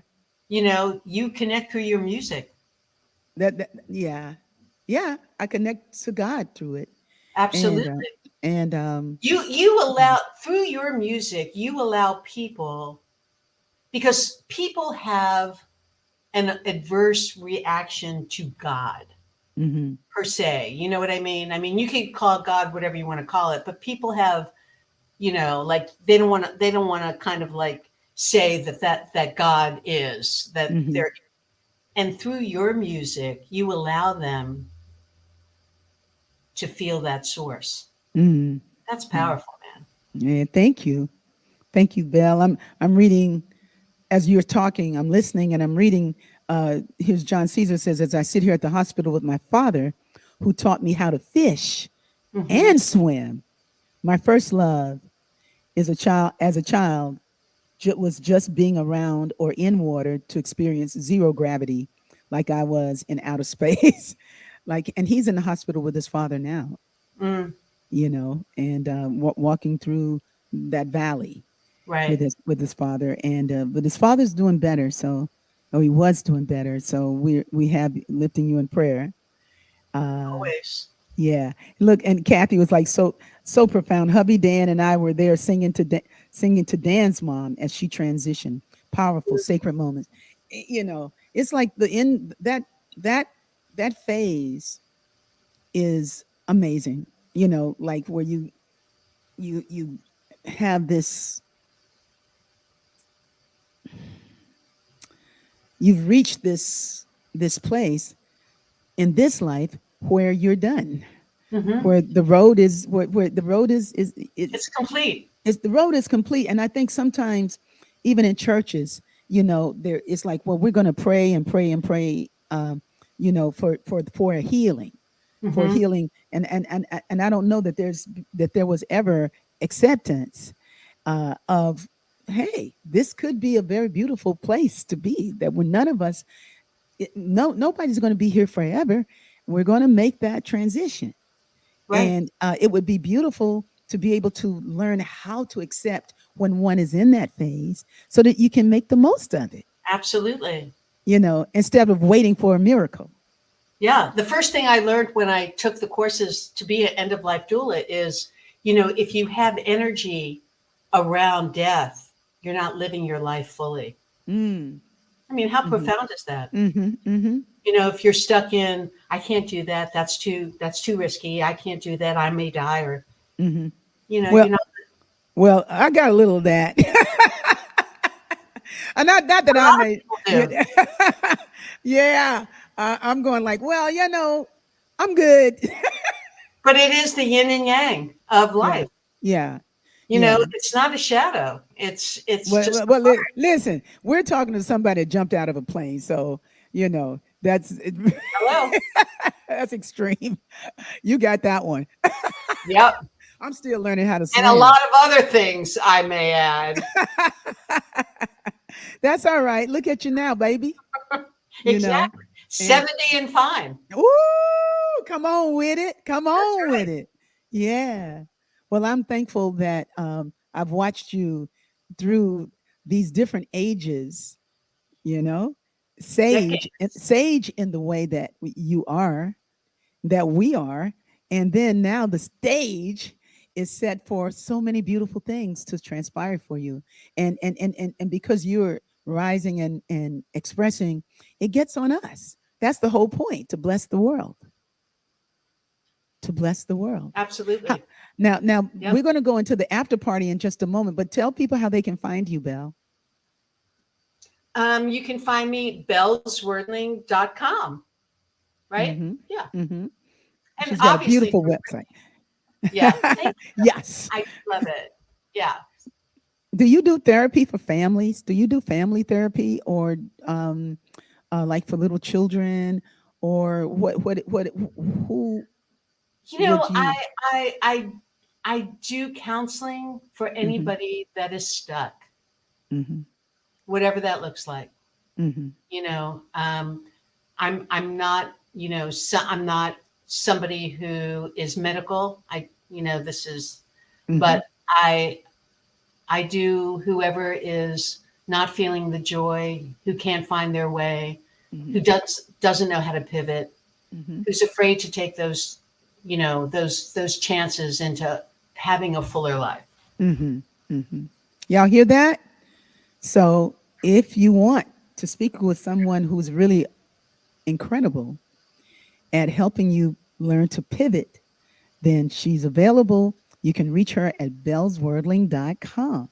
You connect through your music. Yeah. Yeah. I connect to God through it. And, Absolutely. and, You allow through your music, you allow people, because people have an adverse reaction to God mhm, per se. You know what I mean? I mean, you can call God whatever you want to call it, but people have, like they don't want to kind of like say that God is that mhm, they're, and through your music, you allow them to feel that source. mhm, That's mhm. powerful, man. Yeah. Thank you, Belle. I'm reading as you're talking. I'm listening and I'm reading. Here's John Caesar says, as I sit here at the hospital with my father, who taught me how to fish Hmm. and swim. My first love as a child, was just being around or in water to experience zero gravity, like I was in outer space. And he's in the hospital with his father now, Mm, and walking through that valley with right. his father, and but his father's doing better. So, oh, he was doing better. So we have lifting you in prayer. Uh, Always. yeah. Look, and Kathy was like so profound. Hubby Dan and I were there singing to Dan's mom as she transitioned. Powerful, sacred moments. It's like the end that that phase is amazing. Like where you have this, you've reached this place in this life where you're done, Hmm. where the road is where the road is It's complete. the road is complete. And I think sometimes even in churches, there it's like, well, we're going to pray and pray and pray, for a healing, Hmm. and I don't know that there was ever acceptance of, hey, this could be a very beautiful place to be, that when none of us, nobody's going to be here forever. We're going to make that transition. Right. And it would be beautiful to be able to learn how to accept when one is in that phase so that you can make the most of it, Absolutely. instead of waiting for a miracle. Yeah. The first thing I learned when I took the courses to be an end of life doula is, if you have energy around death, you're not living your life fully. Mm, I mean, how profound is that? Mm-hmm. You know, if you're stuck in, I can't do that. That's too risky. I can't do that. I may die. Or, Mm-hmm. you know, Well, you're not. well, I got a little of that. Not that A I lot of may. people do. Yeah. I'm going like, well, I'm good. But it is the yin and yang of Yeah. life. Yeah. You know, Yeah. it's not a shadow. It's Well, just well, well, listen, we're talking to somebody that jumped out of a plane, so that's hello. that's extreme. You got that one. Yep. I'm still learning how to And a lot swim. of other things, I may add. That's all right. Look at you now, baby. You know, Exactly. and 70 and fine. ooh, come on with it. Come That's on with right. it. Yeah. Well, I'm thankful that I've watched you through these different ages. You know, Decades. sage in the way that you are, that we are, and then now the stage is set for so many beautiful things to transpire for you, and because you're rising and expressing, it gets on us. That's the whole point, to bless the world, to bless the world. How, Absolutely. now we're Yep. going to go into the after party in just a moment, but tell people how they can find you, Belle. You can find me bellezwerdling.com, right? Mm-hmm. Yeah. Mm-hmm. And She's got a obviously, beautiful website. yeah. Thank you. Yes. I love it. Yeah. Do you do therapy for families? Do you do family therapy, or like for little children, or what who You would know, you? I I I do counseling for Hmm. anybody that is stuck, Hmm. whatever that looks like. Hmm. You know, I'm not, I'm not somebody who is medical. This is, Hmm. but I do whoever is not feeling the joy, who can't find their way, who Hmm. doesn't know how to pivot, Hmm. who's afraid to take those, those chances into having a fuller life. Hmm. Hmm. Y'all hear that? So if you want to speak with someone who's really incredible at helping you learn to pivot, then she's available. You can reach her at bellswordling.com.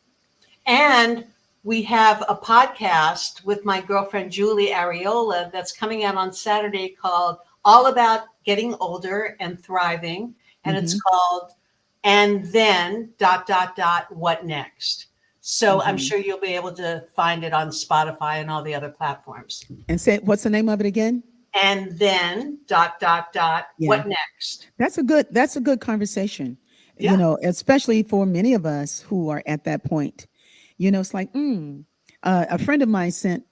And we have a podcast with my girlfriend Julie Ariola that's coming out on Saturday called All About Getting Older and Thriving. And it's Hmm. called And Then What Next. So I'm Hmm. sure you'll be able to find it on Spotify and all the other platforms. And say, what's the name of it again? And then Yeah. what next? That's a good conversation, Yeah. especially for many of us who are at that point. It's like, a friend of mine sent,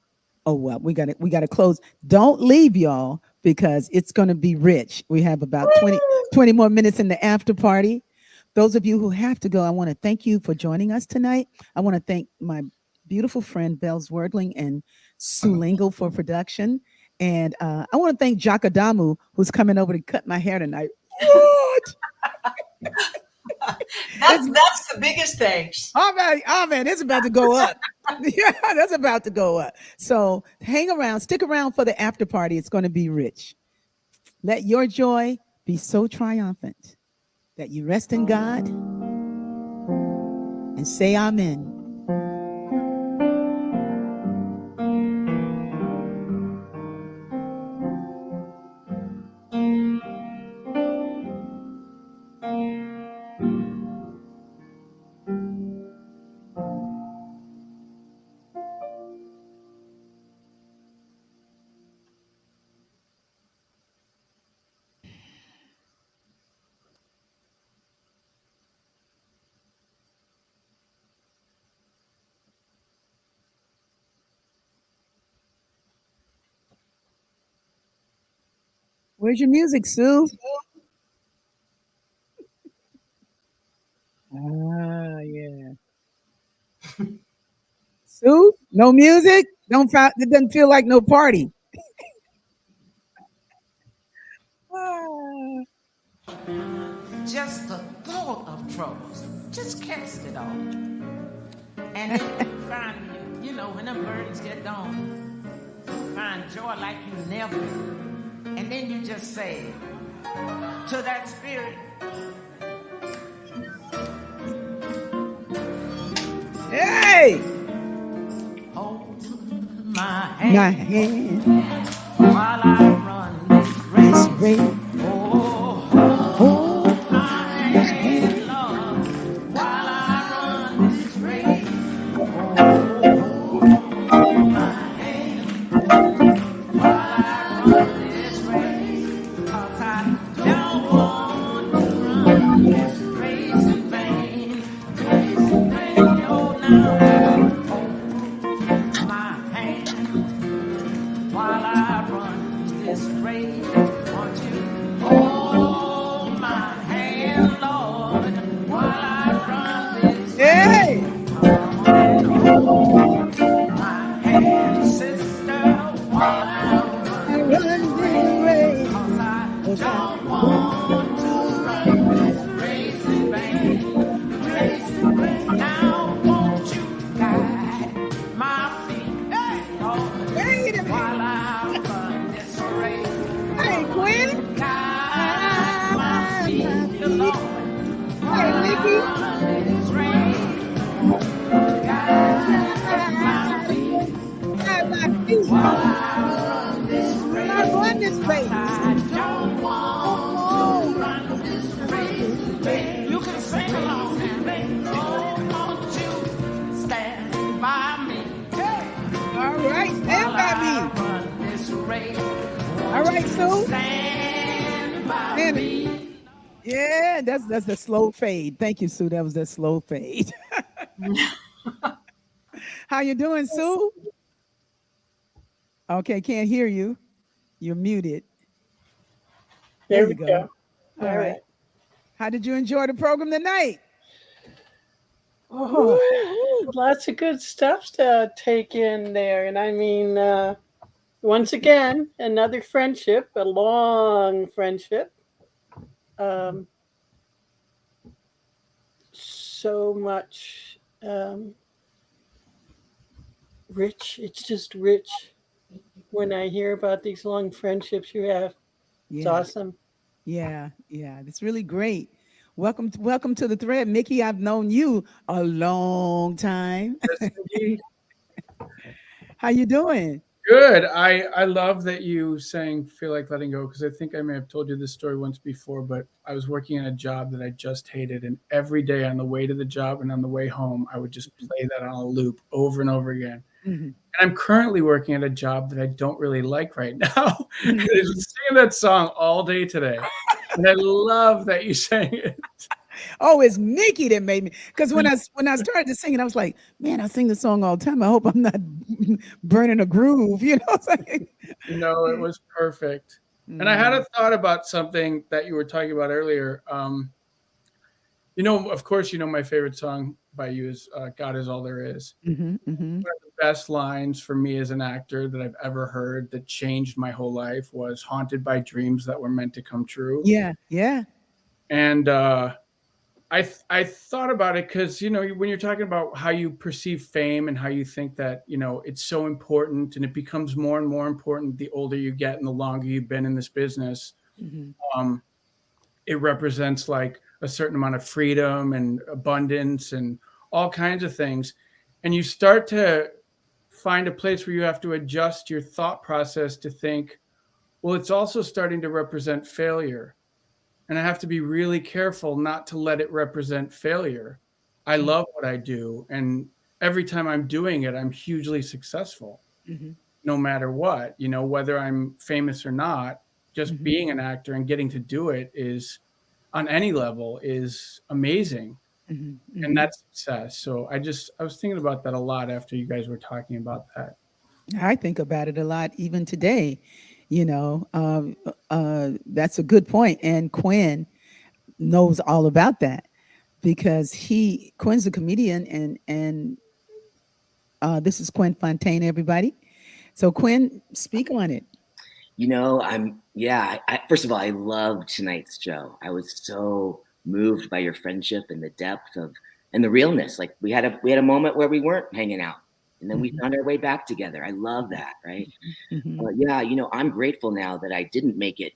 oh, well, we got to close. Don't leave, y'all, because it's going to be rich. We have about Woo! 20 more minutes in the after party. Those of you who have to go, I want to thank you for joining us tonight. I want to thank my beautiful friend Belle Zwerdling and Sue Lingle for production. And I want to thank Jakadamu, who's coming over to cut my hair tonight. What? It's That's the biggest thanks. oh man, it's about to go up. Yeah, that's about to go up. So hang around, stick around for the after party. It's going to be rich. Let your joy be so triumphant that you rest in God and say amen. Where's your music, Sue? Ah, yeah. Sue, no music. Don't. It doesn't feel like no party. Ah. Just the thought of troubles. Just cast it off. And it will find you. When them burdens get gone, find joy like you never. And then you just say to that spirit, hey, hold my hand, my hand while I run this is race. red. Oh, Hold my hand, Lord, while I run this race. Hold my hand while I run this race. 'Cause I don't want to run this race in vain. Race in vain, oh, now hold my hand while I run this race. Won't you hold my hand, Lord, while I run this race? hey, Hold my hand, sister, while I I run run this race. 'cause I 'Cause I don't want to run this race in vain. Race in vain. Now won't you guide my feet, hey, Lord, Wait a minute. while I run this race. Hey, Quinn. Guide my feet, Lord, Hey, Nikki. run this race. Guide my feet Guide my feet. while I run this race. I run this race. I don't want to run this race. You can sing along and sing. Oh, won't you stand by me? Hey, All right, stand while by I me. run this race. All right, Sue. Stand by Stand- me. Yeah, that's the slow fade. Thank you, Sue. That was the slow fade. How you doing, Sue? Okay, can't hear you. You're muted. There you we go. All right. How did you enjoy the program tonight? Oh, Woo-hoo. lots of good stuff to take in there. And I mean, once again, another friendship, a long friendship. So much rich. It's just rich when I hear about these long friendships you have. It's Yeah, awesome. yeah. It's really great. Welcome to the thread, Mickey. I've known you a long time. Yes, indeed. How you doing? Good. I love that you sang "Feel Like Letting Go" because I think I may have told you this story once before, but I was working in a job that I just hated, and every day on the way to the job and on the way home, I would just play that on a loop over and over again. Mhm. And I'm currently working at a job that I don't really like right now. And Mhm. I was singing that song all day today, and I love that you sang it. Oh, it's Mickey that made me. Because when I started to sing it, I was like, man, I sing the song all the time. I hope I'm not burning a groove. You know what I'm saying? No, it was perfect. And I had a thought about something that you were talking about earlier. Of course, my favorite song by you is "God Is All There Is." Mm-hmm, mm-hmm. One of the best lines for me as an actor that I've ever heard that changed my whole life was "Haunted by dreams that were meant to come true." Yeah, yeah. And I thought about it because when you're talking about how you perceive fame and how you think that it's so important and it becomes more and more important the older you get and the longer you've been in this business. Mm-hmm. Um, it represents like a certain amount of freedom and abundance and all kinds of things, and you start to find a place where you have to adjust your thought process to think, well, it's also starting to represent failure. And I have to be really careful not to let it represent failure. I love what I do. And every time I'm doing it, I'm hugely successful, Mm-hmm. no matter what, whether I'm famous or not, just Mm-hmm. being an actor and getting to do it is on any level is amazing. Mm-hmm. And that's success. So I was thinking about that a lot after you guys were talking about that. I think about it a lot even today. That's a good point. And Quinn knows all about that because Quinn's a comedian, and this is Quinn Fontaine, everybody. So Quinn, speak on it. First of all, I loved tonight's show. I was so moved by your friendship and the depth and the realness. Like we had a moment where we weren't hanging out And then we found our way back together. I love that, right? Mhm. Yeah, I'm grateful now that I didn't make it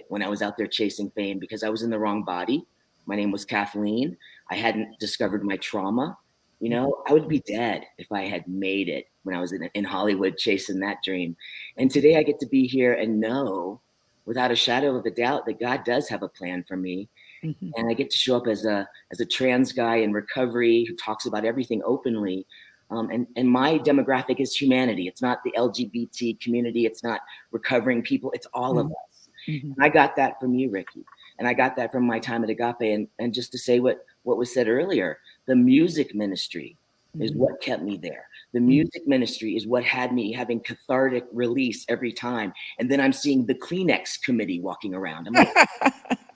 when I was out there chasing fame, because I was in the wrong body. My name was Kathleen. I hadn't discovered my trauma. I would be dead if I had made it when I was in Hollywood chasing that dream. And today I get to be here and know without a shadow of a doubt that God does have a plan for me. Mhm. And I get to show up as a trans guy in recovery who talks about everything openly. And my demographic is humanity. It's not the LGBT community. It's not recovering people. It's all of us. Mhm. And I got that from you, Rickie. And I got that from my time at Agape. And just to say what was said earlier, the music ministry is what kept me there. The music ministry is what had me having cathartic release every time. And then I'm seeing the Kleenex committee walking around. I'm like,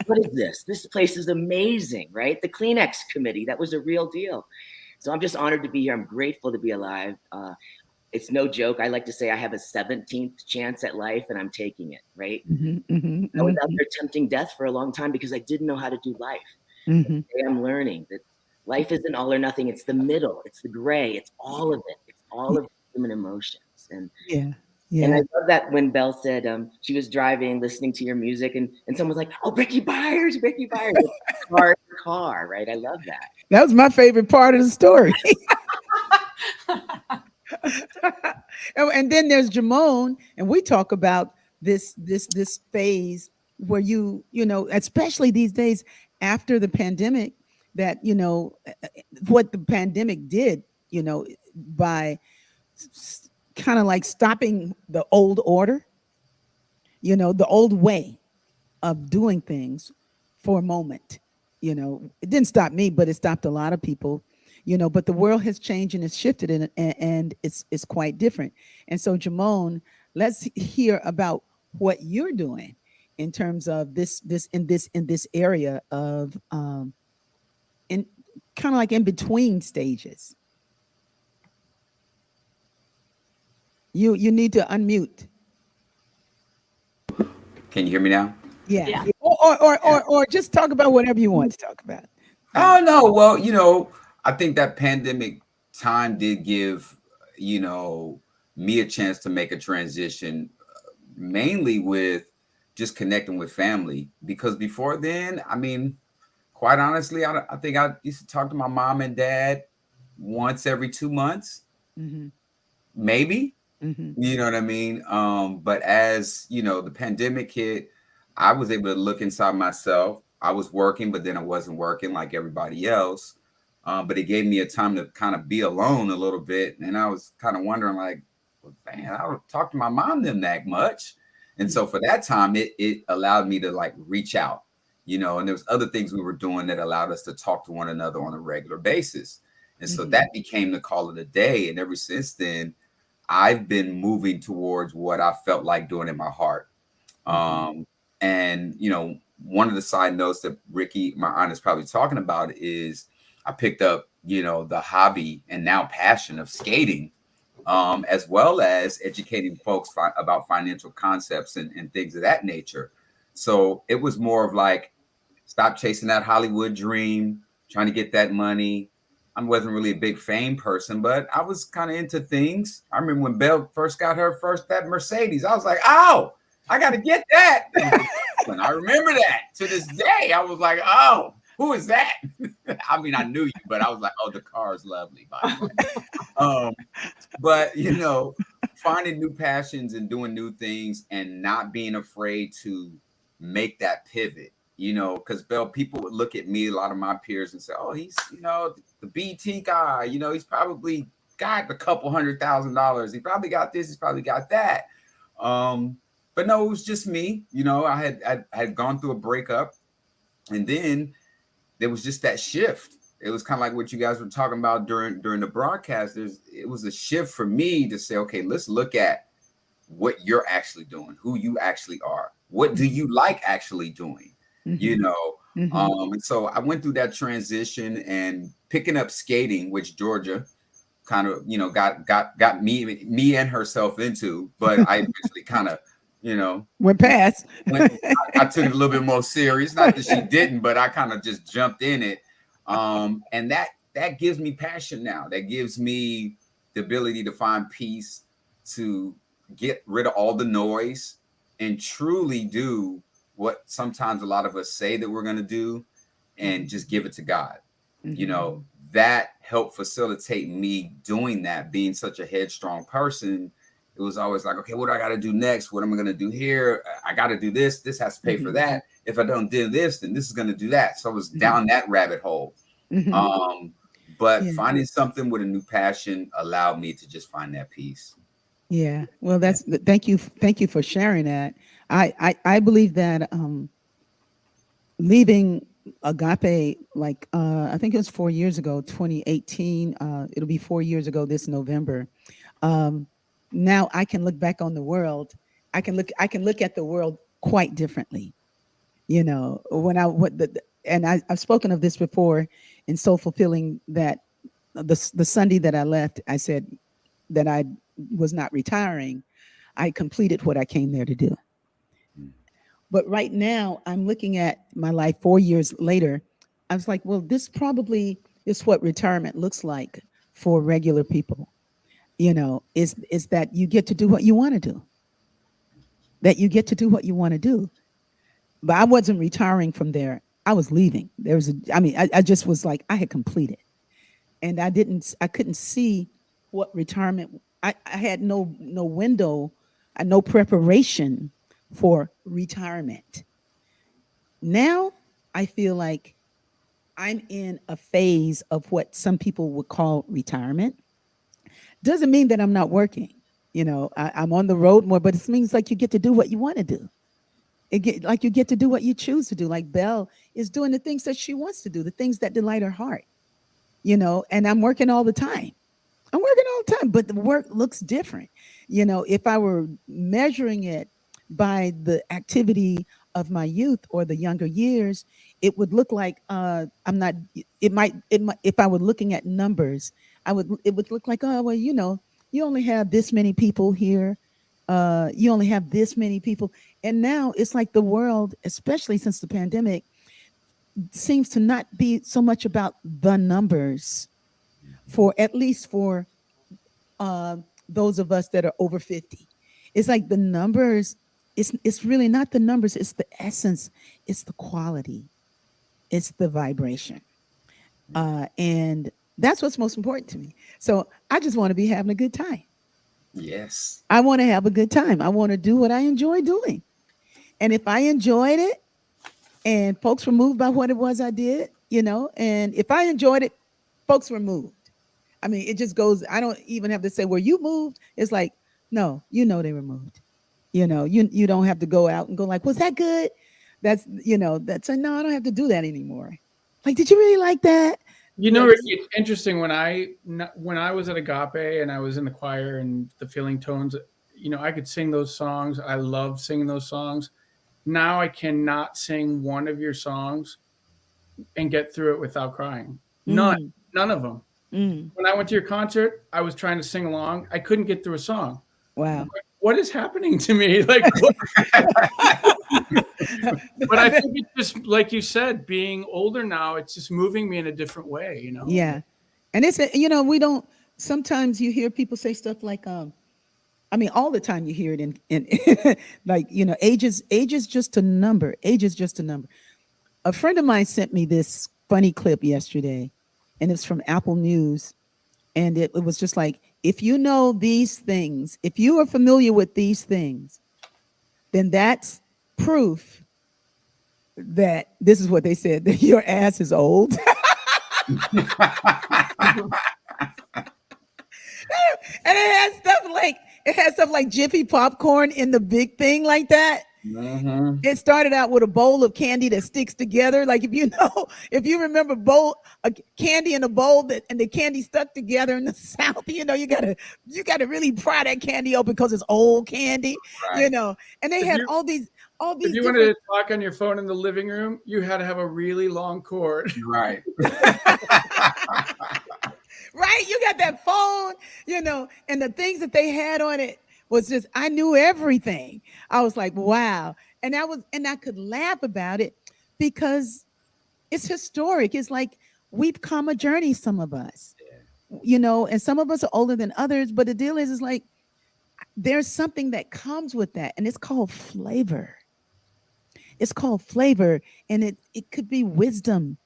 what is this? This place is amazing, right? The Kleenex committee, that was a real deal. So I'm just honored to be here. I'm grateful to be alive. It's no joke. I like to say I have a 17th chance at life, and I'm taking it, right? I was out there tempting death for a long time because I didn't know how to do life. Today I'm learning that life isn't all or nothing. It's the middle. It's the gray. It's all of it. It's all of human emotions. And I love that when Belle said she was driving, listening to your music, and someone was like, "Oh, Rickie Byars, car, right?" I love that. That was my favorite part of the story. And then there's Germond, and we talk about this phase where you know, especially these days after the pandemic, that what the pandemic did, by kind of like stopping the old order, the old way of doing things for a moment. It didn't stop me, but it stopped a lot of people. But the world has changed and it's shifted, and it's quite different. And so, Germond, let's hear about what you're doing in terms of this in this area of in kind of like in between stages. You need to unmute. Can you hear me now? Yeah. Or just talk about whatever you want to talk about. Oh no, well, I think that pandemic time did give, me a chance to make a transition, mainly with just connecting with family. Because before then, I mean, quite honestly, I think I used to talk to my mom and dad once every 2 months, maybe. You know what I mean? But as the pandemic hit, I was able to look inside myself. I was working, but then I wasn't working like everybody else. But it gave me a time to kind of be alone a little bit. And I was kind of wondering, like, well, man, I don't talk to my mom them that much. And so for that time, it allowed me to like reach out, and there was other things we were doing that allowed us to talk to one another on a regular basis. And so that became the call of the day. And ever since then, I've been moving towards what I felt like doing in my heart. And, one of the side notes that Rickie, my aunt, is probably talking about is I picked up, the hobby and now passion of skating, as well as educating folks about financial concepts and things of that nature. So it was more of like, stop chasing that Hollywood dream, trying to get that money. I wasn't really a big fame person, but I was kind of into things. I remember when Belle first got that Mercedes, I was like, oh, I got to get that. And I remember that to this day. I was like, oh, who is that? I mean, I knew you, but I was like, oh, the car is lovely, by the way. But, finding new passions and doing new things and not being afraid to make that pivot. Because Belle, people would look at me, a lot of my peers, and say, oh, he's, the BT guy, he's probably got a couple $100,000. He probably got this, he's probably got that. But no, it was just me. I had gone through a breakup, and then there was just that shift. It was kind of like what you guys were talking about during the broadcast. It was a shift for me to say, okay, let's look at what you're actually doing, who you actually are. What do you like actually doing? And so I went through that transition and picking up skating, which Georgia kind of, got me and herself into, but I eventually kind of, went past. I took it a little bit more serious. Not that she didn't, but I kind of just jumped in it. And that gives me passion now. That gives me the ability to find peace, to get rid of all the noise, and truly do what sometimes a lot of us say that we're going to do, and just give it to God. You know, that helped facilitate me doing that, being such a headstrong person. It was always like, okay, what do I got to do next? What am I going to do here? I got to do this. This has to pay for that. If I don't do this, then this is going to do that. So I was down that rabbit hole. But finding something with a new passion allowed me to just find that peace. Yeah. Well, that's thank you for sharing that. I believe that leaving Agape, like I think it was 4 years ago, 2018. It'll be 4 years ago this November. Now I can look back on the world. I can look at the world quite differently. You know, when I've spoken of this before in Soul Fulfilling, that the Sunday that I left, I said that I was not retiring. I completed what I came there to do. But right now I'm looking at my life 4 years later. I was like, well, this probably is what retirement looks like for regular people. You know, is that you get to do what you want to do. That you get to do what you want to do. But I wasn't retiring from there. I was leaving. I just was like, I had completed. And I couldn't see what retirement, I had no window, no preparation for retirement. Now I feel like I'm in a phase of what some people would call retirement. Doesn't mean that I'm not working. You know, I'm on the road more, but it means like you get to do what you want to do. Like you get to do what you choose to do. Like Belle is doing the things that she wants to do, the things that delight her heart. You know, and I'm working all the time. I'm working all the time, but the work looks different. You know, if I were measuring it by the activity of my youth or the younger years, it would look like it might if I were looking at numbers, it would look like, oh, well, you know, you only have this many people here. You only have this many people. And now it's like the world, especially since the pandemic, seems to not be so much about the numbers, for at least for those of us that are over 50. It's like the numbers, it's really not the numbers, it's the essence, it's the quality, it's the vibration. And that's what's most important to me. So I just want to be having a good time. Yes. I want to have a good time. I want to do what I enjoy doing. And if I enjoyed it and folks were moved by what it was I did, you know, and if I enjoyed it, folks were moved. I mean, it just goes, I don't even have to say, were you moved? It's like, no, you know, they were moved. You know, you don't have to go out and go like, was that good? No, I don't have to do that anymore. Like, did you really like that? You know, Rickie, it's interesting when I was at Agape and I was in the choir and the Feeling Tones, you know, I could sing those songs. I loved singing those songs. Now I cannot sing one of your songs and get through it without crying. None of them. When I went to your concert, I was trying to sing along. I couldn't get through a song. Wow. Like, what is happening to me? Like, but I think it's just like you said, being older now, it's just moving me in a different way, you know? Yeah. And it's, you know, we don't, sometimes you hear people say stuff like, I mean, all the time you hear it in like, you know, age is just a number. Age is just a number. A friend of mine sent me this funny clip yesterday, and it's from Apple News. And it was just like, if you know these things, if you are familiar with these things, then that's proof that this is what they said, that your ass is old. And it has stuff like Jiffy popcorn in the big thing like that. Mm-hmm. It started out with a bowl of candy that sticks together. Like if you remember a candy in a bowl and the candy stuck together in the South, you know, you gotta really pry that candy open because it's old candy, right. You know. And they had all these. If you wanted to talk on your phone in the living room, you had to have a really long cord. Right. Right. You got that phone, you know, and the things that they had on it was just, I knew everything. I was like, wow. And I could laugh about it because it's historic. It's like we've come a journey, some of us. you know, and some of us are older than others, but the deal is like there's something that comes with that, and it's called flavor. It's called flavor, and it could be wisdom.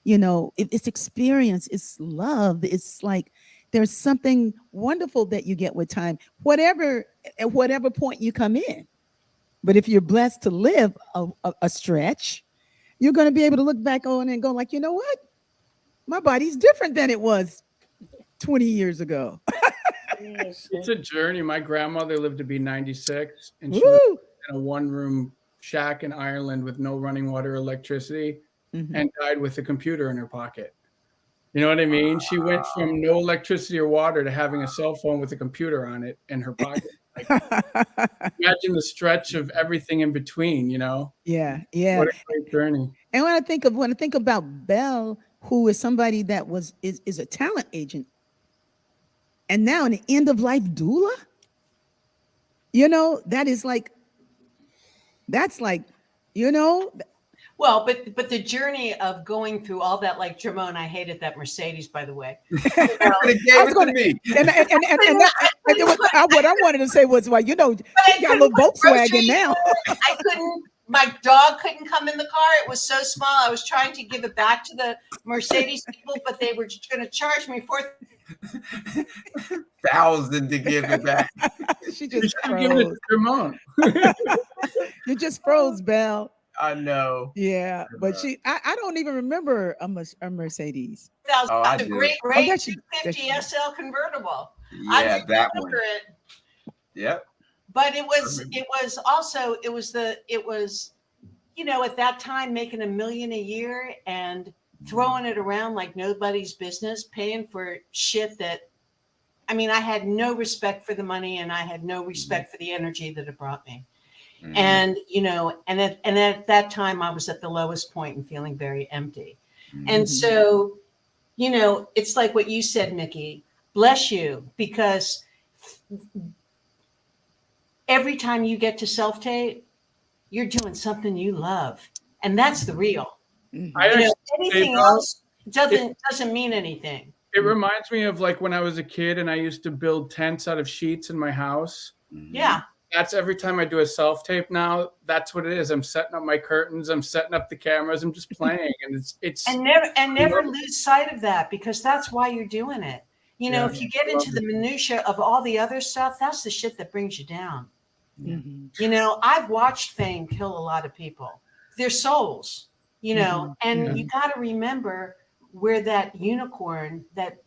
You know, it's experience, it's love. It's like there's something wonderful that you get with time, whatever at whatever point you come in. But if you're blessed to live a stretch, you're going to be able to look back on and go like, you know what? My body's different than it was 20 years ago. Yes. It's a journey. My grandmother lived to be 96, and she Woo! lived in a one-room shack in Ireland with no running water, electricity, Mhm. and died with a computer in her pocket. You know what I mean? She went from no electricity or water to having a cell phone with a computer on it in her pocket. Like, imagine the stretch of everything in between, you know? Yeah, yeah. What a great journey. And when I think about Belle, who is somebody that is a talent agent, and now an end of life doula, you know, that's like, you know, Well, but the journey of going through all that, like Germond, I hated that Mercedes, by the way. It I gave was it gonna- to me. what I wanted to say was, well, you know, she got a little Volkswagen now. I couldn't. My dog couldn't come in the car. It was so small. I was trying to give it back to the Mercedes people, but they were just going to charge me $1,000 to give it back. She You just should give it froze. to Germond. You just froze, Belle. I know. Yeah, but I don't even remember a Mercedes. $4,000. Oh, I The do. great Oh, there she- 250 SL convertible. Yeah, that one. Remember it. Yep. But it was you know, at that time making $1 million a year and throwing it around like nobody's business, paying for shit that, I mean, I had no respect for the money, and I had no respect for the energy that it brought me. Mhm. And you know, and at that time I was at the lowest point and feeling very empty. Mhm. And so, you know, it's like what you said, Mickey, bless you, because every time you get to self-tape, you're doing something you love. And that's the real. Mhm. I You know, actually say, anything though, else doesn't mean anything. it reminds me of like when I was a kid and I used to build tents out of sheets in my house. Mhm. Yeah. That's every time I do a self-tape now, that's what it is. I'm setting up my curtains, I'm setting up the cameras, I'm just playing. And it's And never lose sight of that, because that's why you're doing it. You know, Yeah. if you get into the minutia of all the other stuff, that's the shit that brings you down. Mhm. You know, I've watched fame kill a lot of people, their souls, you know, and Yeah. you got to remember where that unicorn, that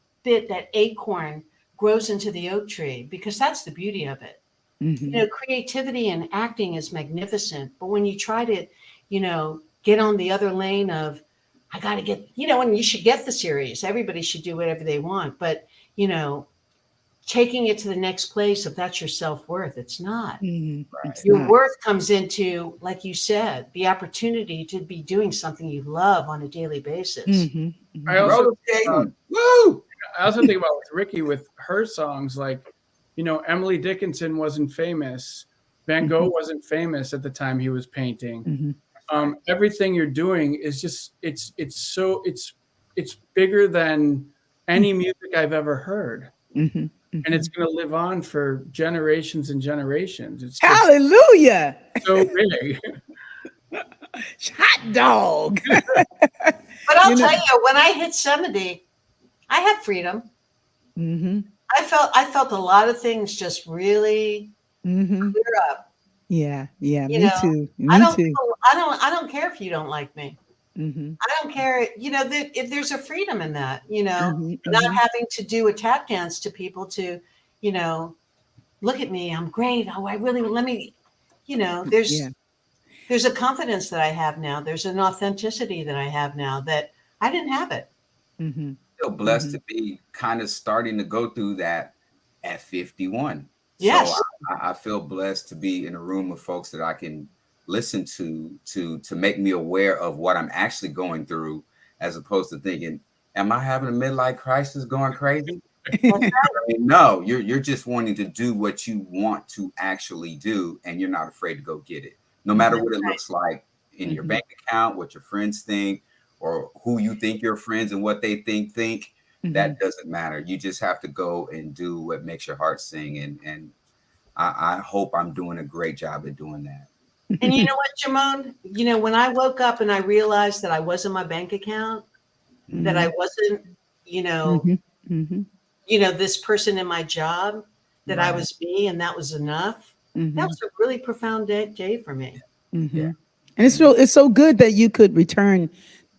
acorn grows into the oak tree, because that's the beauty of it. Mhm. You know, creativity and acting is magnificent, but when you try to, you know, get on the other lane of, I got to get, you know, and you should get the series, everybody should do whatever they want, but, you know, taking it to the next place, if that's your self-worth, it's not. Mhm. It's Your not. worth comes into, like you said, the opportunity to be doing something you love on a daily basis. Mhm. I also Roller skating. Woo! I also think about with Rickie, with her songs, like, you know, Emily Dickinson wasn't famous. Van Gogh wasn't famous at the time he was painting. Mhm. Everything you're doing is just it's bigger than any music I've ever heard, Mhm. and it's going to live on for generations and generations. It's just Hallelujah. so big. Hot dog. But I'll You know- tell you, when I hit 70, I had freedom. Mhm. I felt a lot of things just really Mhm. clear up. Yeah, yeah, You me know, too. I Me don't too. I don't care if you don't like me. Mhm. I don't care. You know, if there's a freedom in that, you know, Mhm. not Mhm. having to do a tap dance to people to, you know, look at me, I'm great. Oh, I really, let me, you know, Yeah. there's a confidence that I have now. There's an authenticity that I have now that I didn't have it. Mhm. Feel blessed to be kind of starting to go through that at 51. Yes. So I feel blessed to be in a room of folks that I can listen to make me aware of what I'm actually going through, as opposed to thinking, am I having a midlife crisis going crazy? I mean, no, you're just wanting to do what you want to actually do, and you're not afraid to go get it. No matter what it looks like in your bank account, what your friends think, or who you think your friends and what they think. that doesn't matter. You just have to go and do what makes your heart sing. And I hope I'm doing a great job at doing that. And you know what, Germond? You know, when I woke up and I realized that I wasn't my bank account, that I wasn't, you know, this person in my job, that I was me, and that was enough. That was a really profound day for me. Yeah. And it's so good that you could return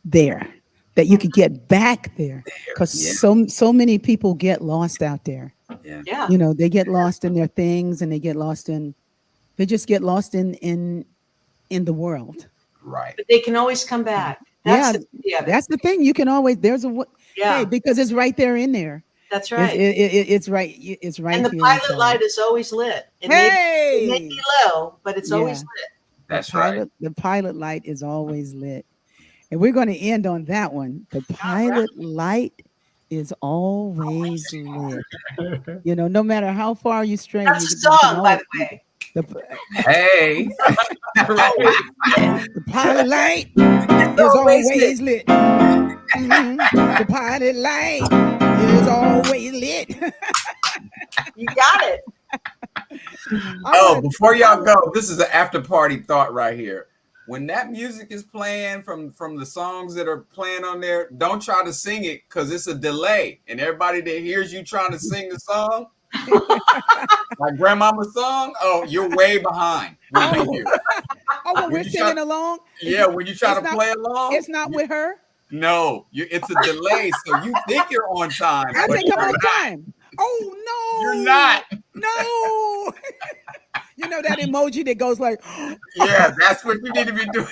there, that you could get back there, because so many people get lost out there. Yeah. You know, they get lost in their things, and they just get lost in the world. Right. But they can always come back. That's the thing. You can always, hey, because it's right there in there. That's right. It's right. It's right. And the pilot light is always lit. It may be low, but it's always lit. That's right. The pilot light is always lit. And we're going to end on that one. The pilot light is always lit. You know, no matter how far you stray. That's a song, by the way. Hey. The pilot light is always lit. The pilot light is always lit. You got it. Before y'all go, this is an after party thought right here. When that music is playing from the songs that are playing on there, don't try to sing it, because it's a delay, and everybody that hears you trying to sing the song, like grandmama's song, you're way behind. When we're singing along? Yeah, when you try to play along. It's not with her? No, it's a delay, so you think you're on time. I think I'm on time. Oh, no. You're not. No. You know that emoji that goes like. Yeah, that's what you need to be doing.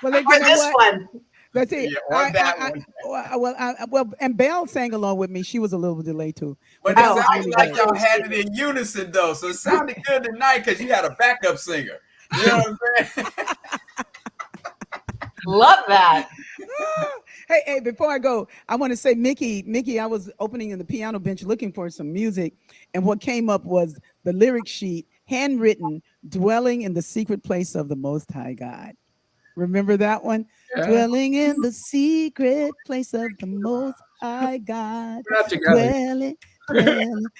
Well, or this one. Let's see. Yeah, well, and Belle sang along with me. She was a little delayed too. But it sounded like y'all had it in unison, though. So it sounded good tonight because you had a backup singer. You know what I'm saying? Love that. Hey, before I go, I want to say, Mickey, I was opening in the piano bench looking for some music, and what came up was the lyric sheet, handwritten, dwelling in the secret place of the Most High God. Remember that one? Yeah. Dwelling in the secret place of the Most High God. Not together.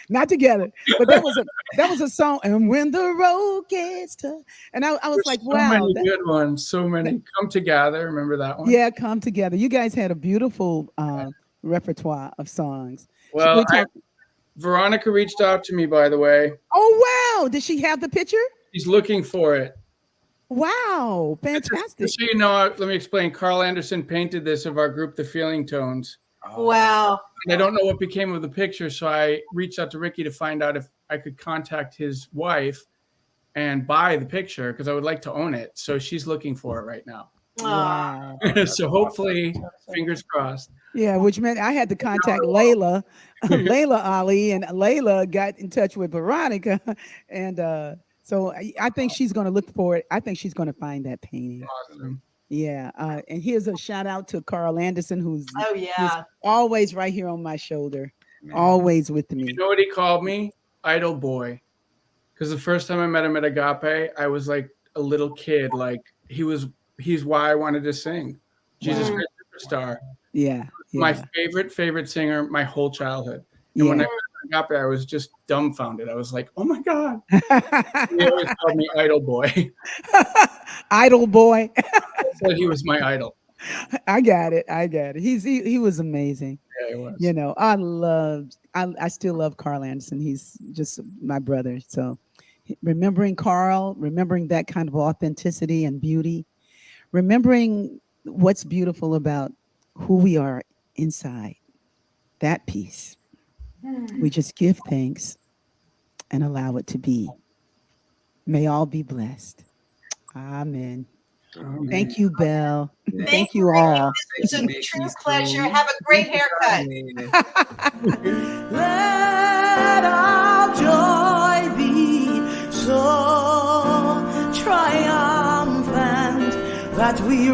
Not together. But that was a song. And when the road gets tough, and I was like, wow. So many good ones. So many. Come Together. Remember that one? Yeah, Come Together. You guys had a beautiful repertoire of songs. Well, Veronica reached out to me, by the way. Oh, wow. Did she have the picture? She's looking for it. Wow. Fantastic. Just so you know, let me explain. Carl Anderson painted this of our group, The Feeling Tones. Wow. And I don't know what became of the picture, so I reached out to Rickie to find out if I could contact his wife and buy the picture, because I would like to own it. So she's looking for it right now. Wow. So hopefully, fingers crossed. Yeah, which meant I had to contact Layla Ali, and Layla got in touch with Veronica, and so I think she's going to look for it. I think she's going to find that painting. Awesome. Yeah, and here's a shout out to Carl Anderson, who's always right here on my shoulder, always with me. You know what he called me? Idol boy. Because the first time I met him at Agape, I was like a little kid. Like he's why I wanted to sing. Jesus Christ Superstar. Yeah. My favorite singer my whole childhood. And when I met Agape, I was just dumbfounded. I was like, oh my God. He always called me Idol boy. Idol boy. So he was my idol. I got it. He was amazing. Yeah, he was. You know, I still love Carl Anderson. He's just my brother. So remembering Carl, remembering that kind of authenticity and beauty, remembering what's beautiful about who we are inside, that piece. We just give thanks and allow it to be. May all be blessed. Amen. Thank you, Belle. Thank you all. It's a true pleasure. Have a great haircut. Let our joy be so triumphant that we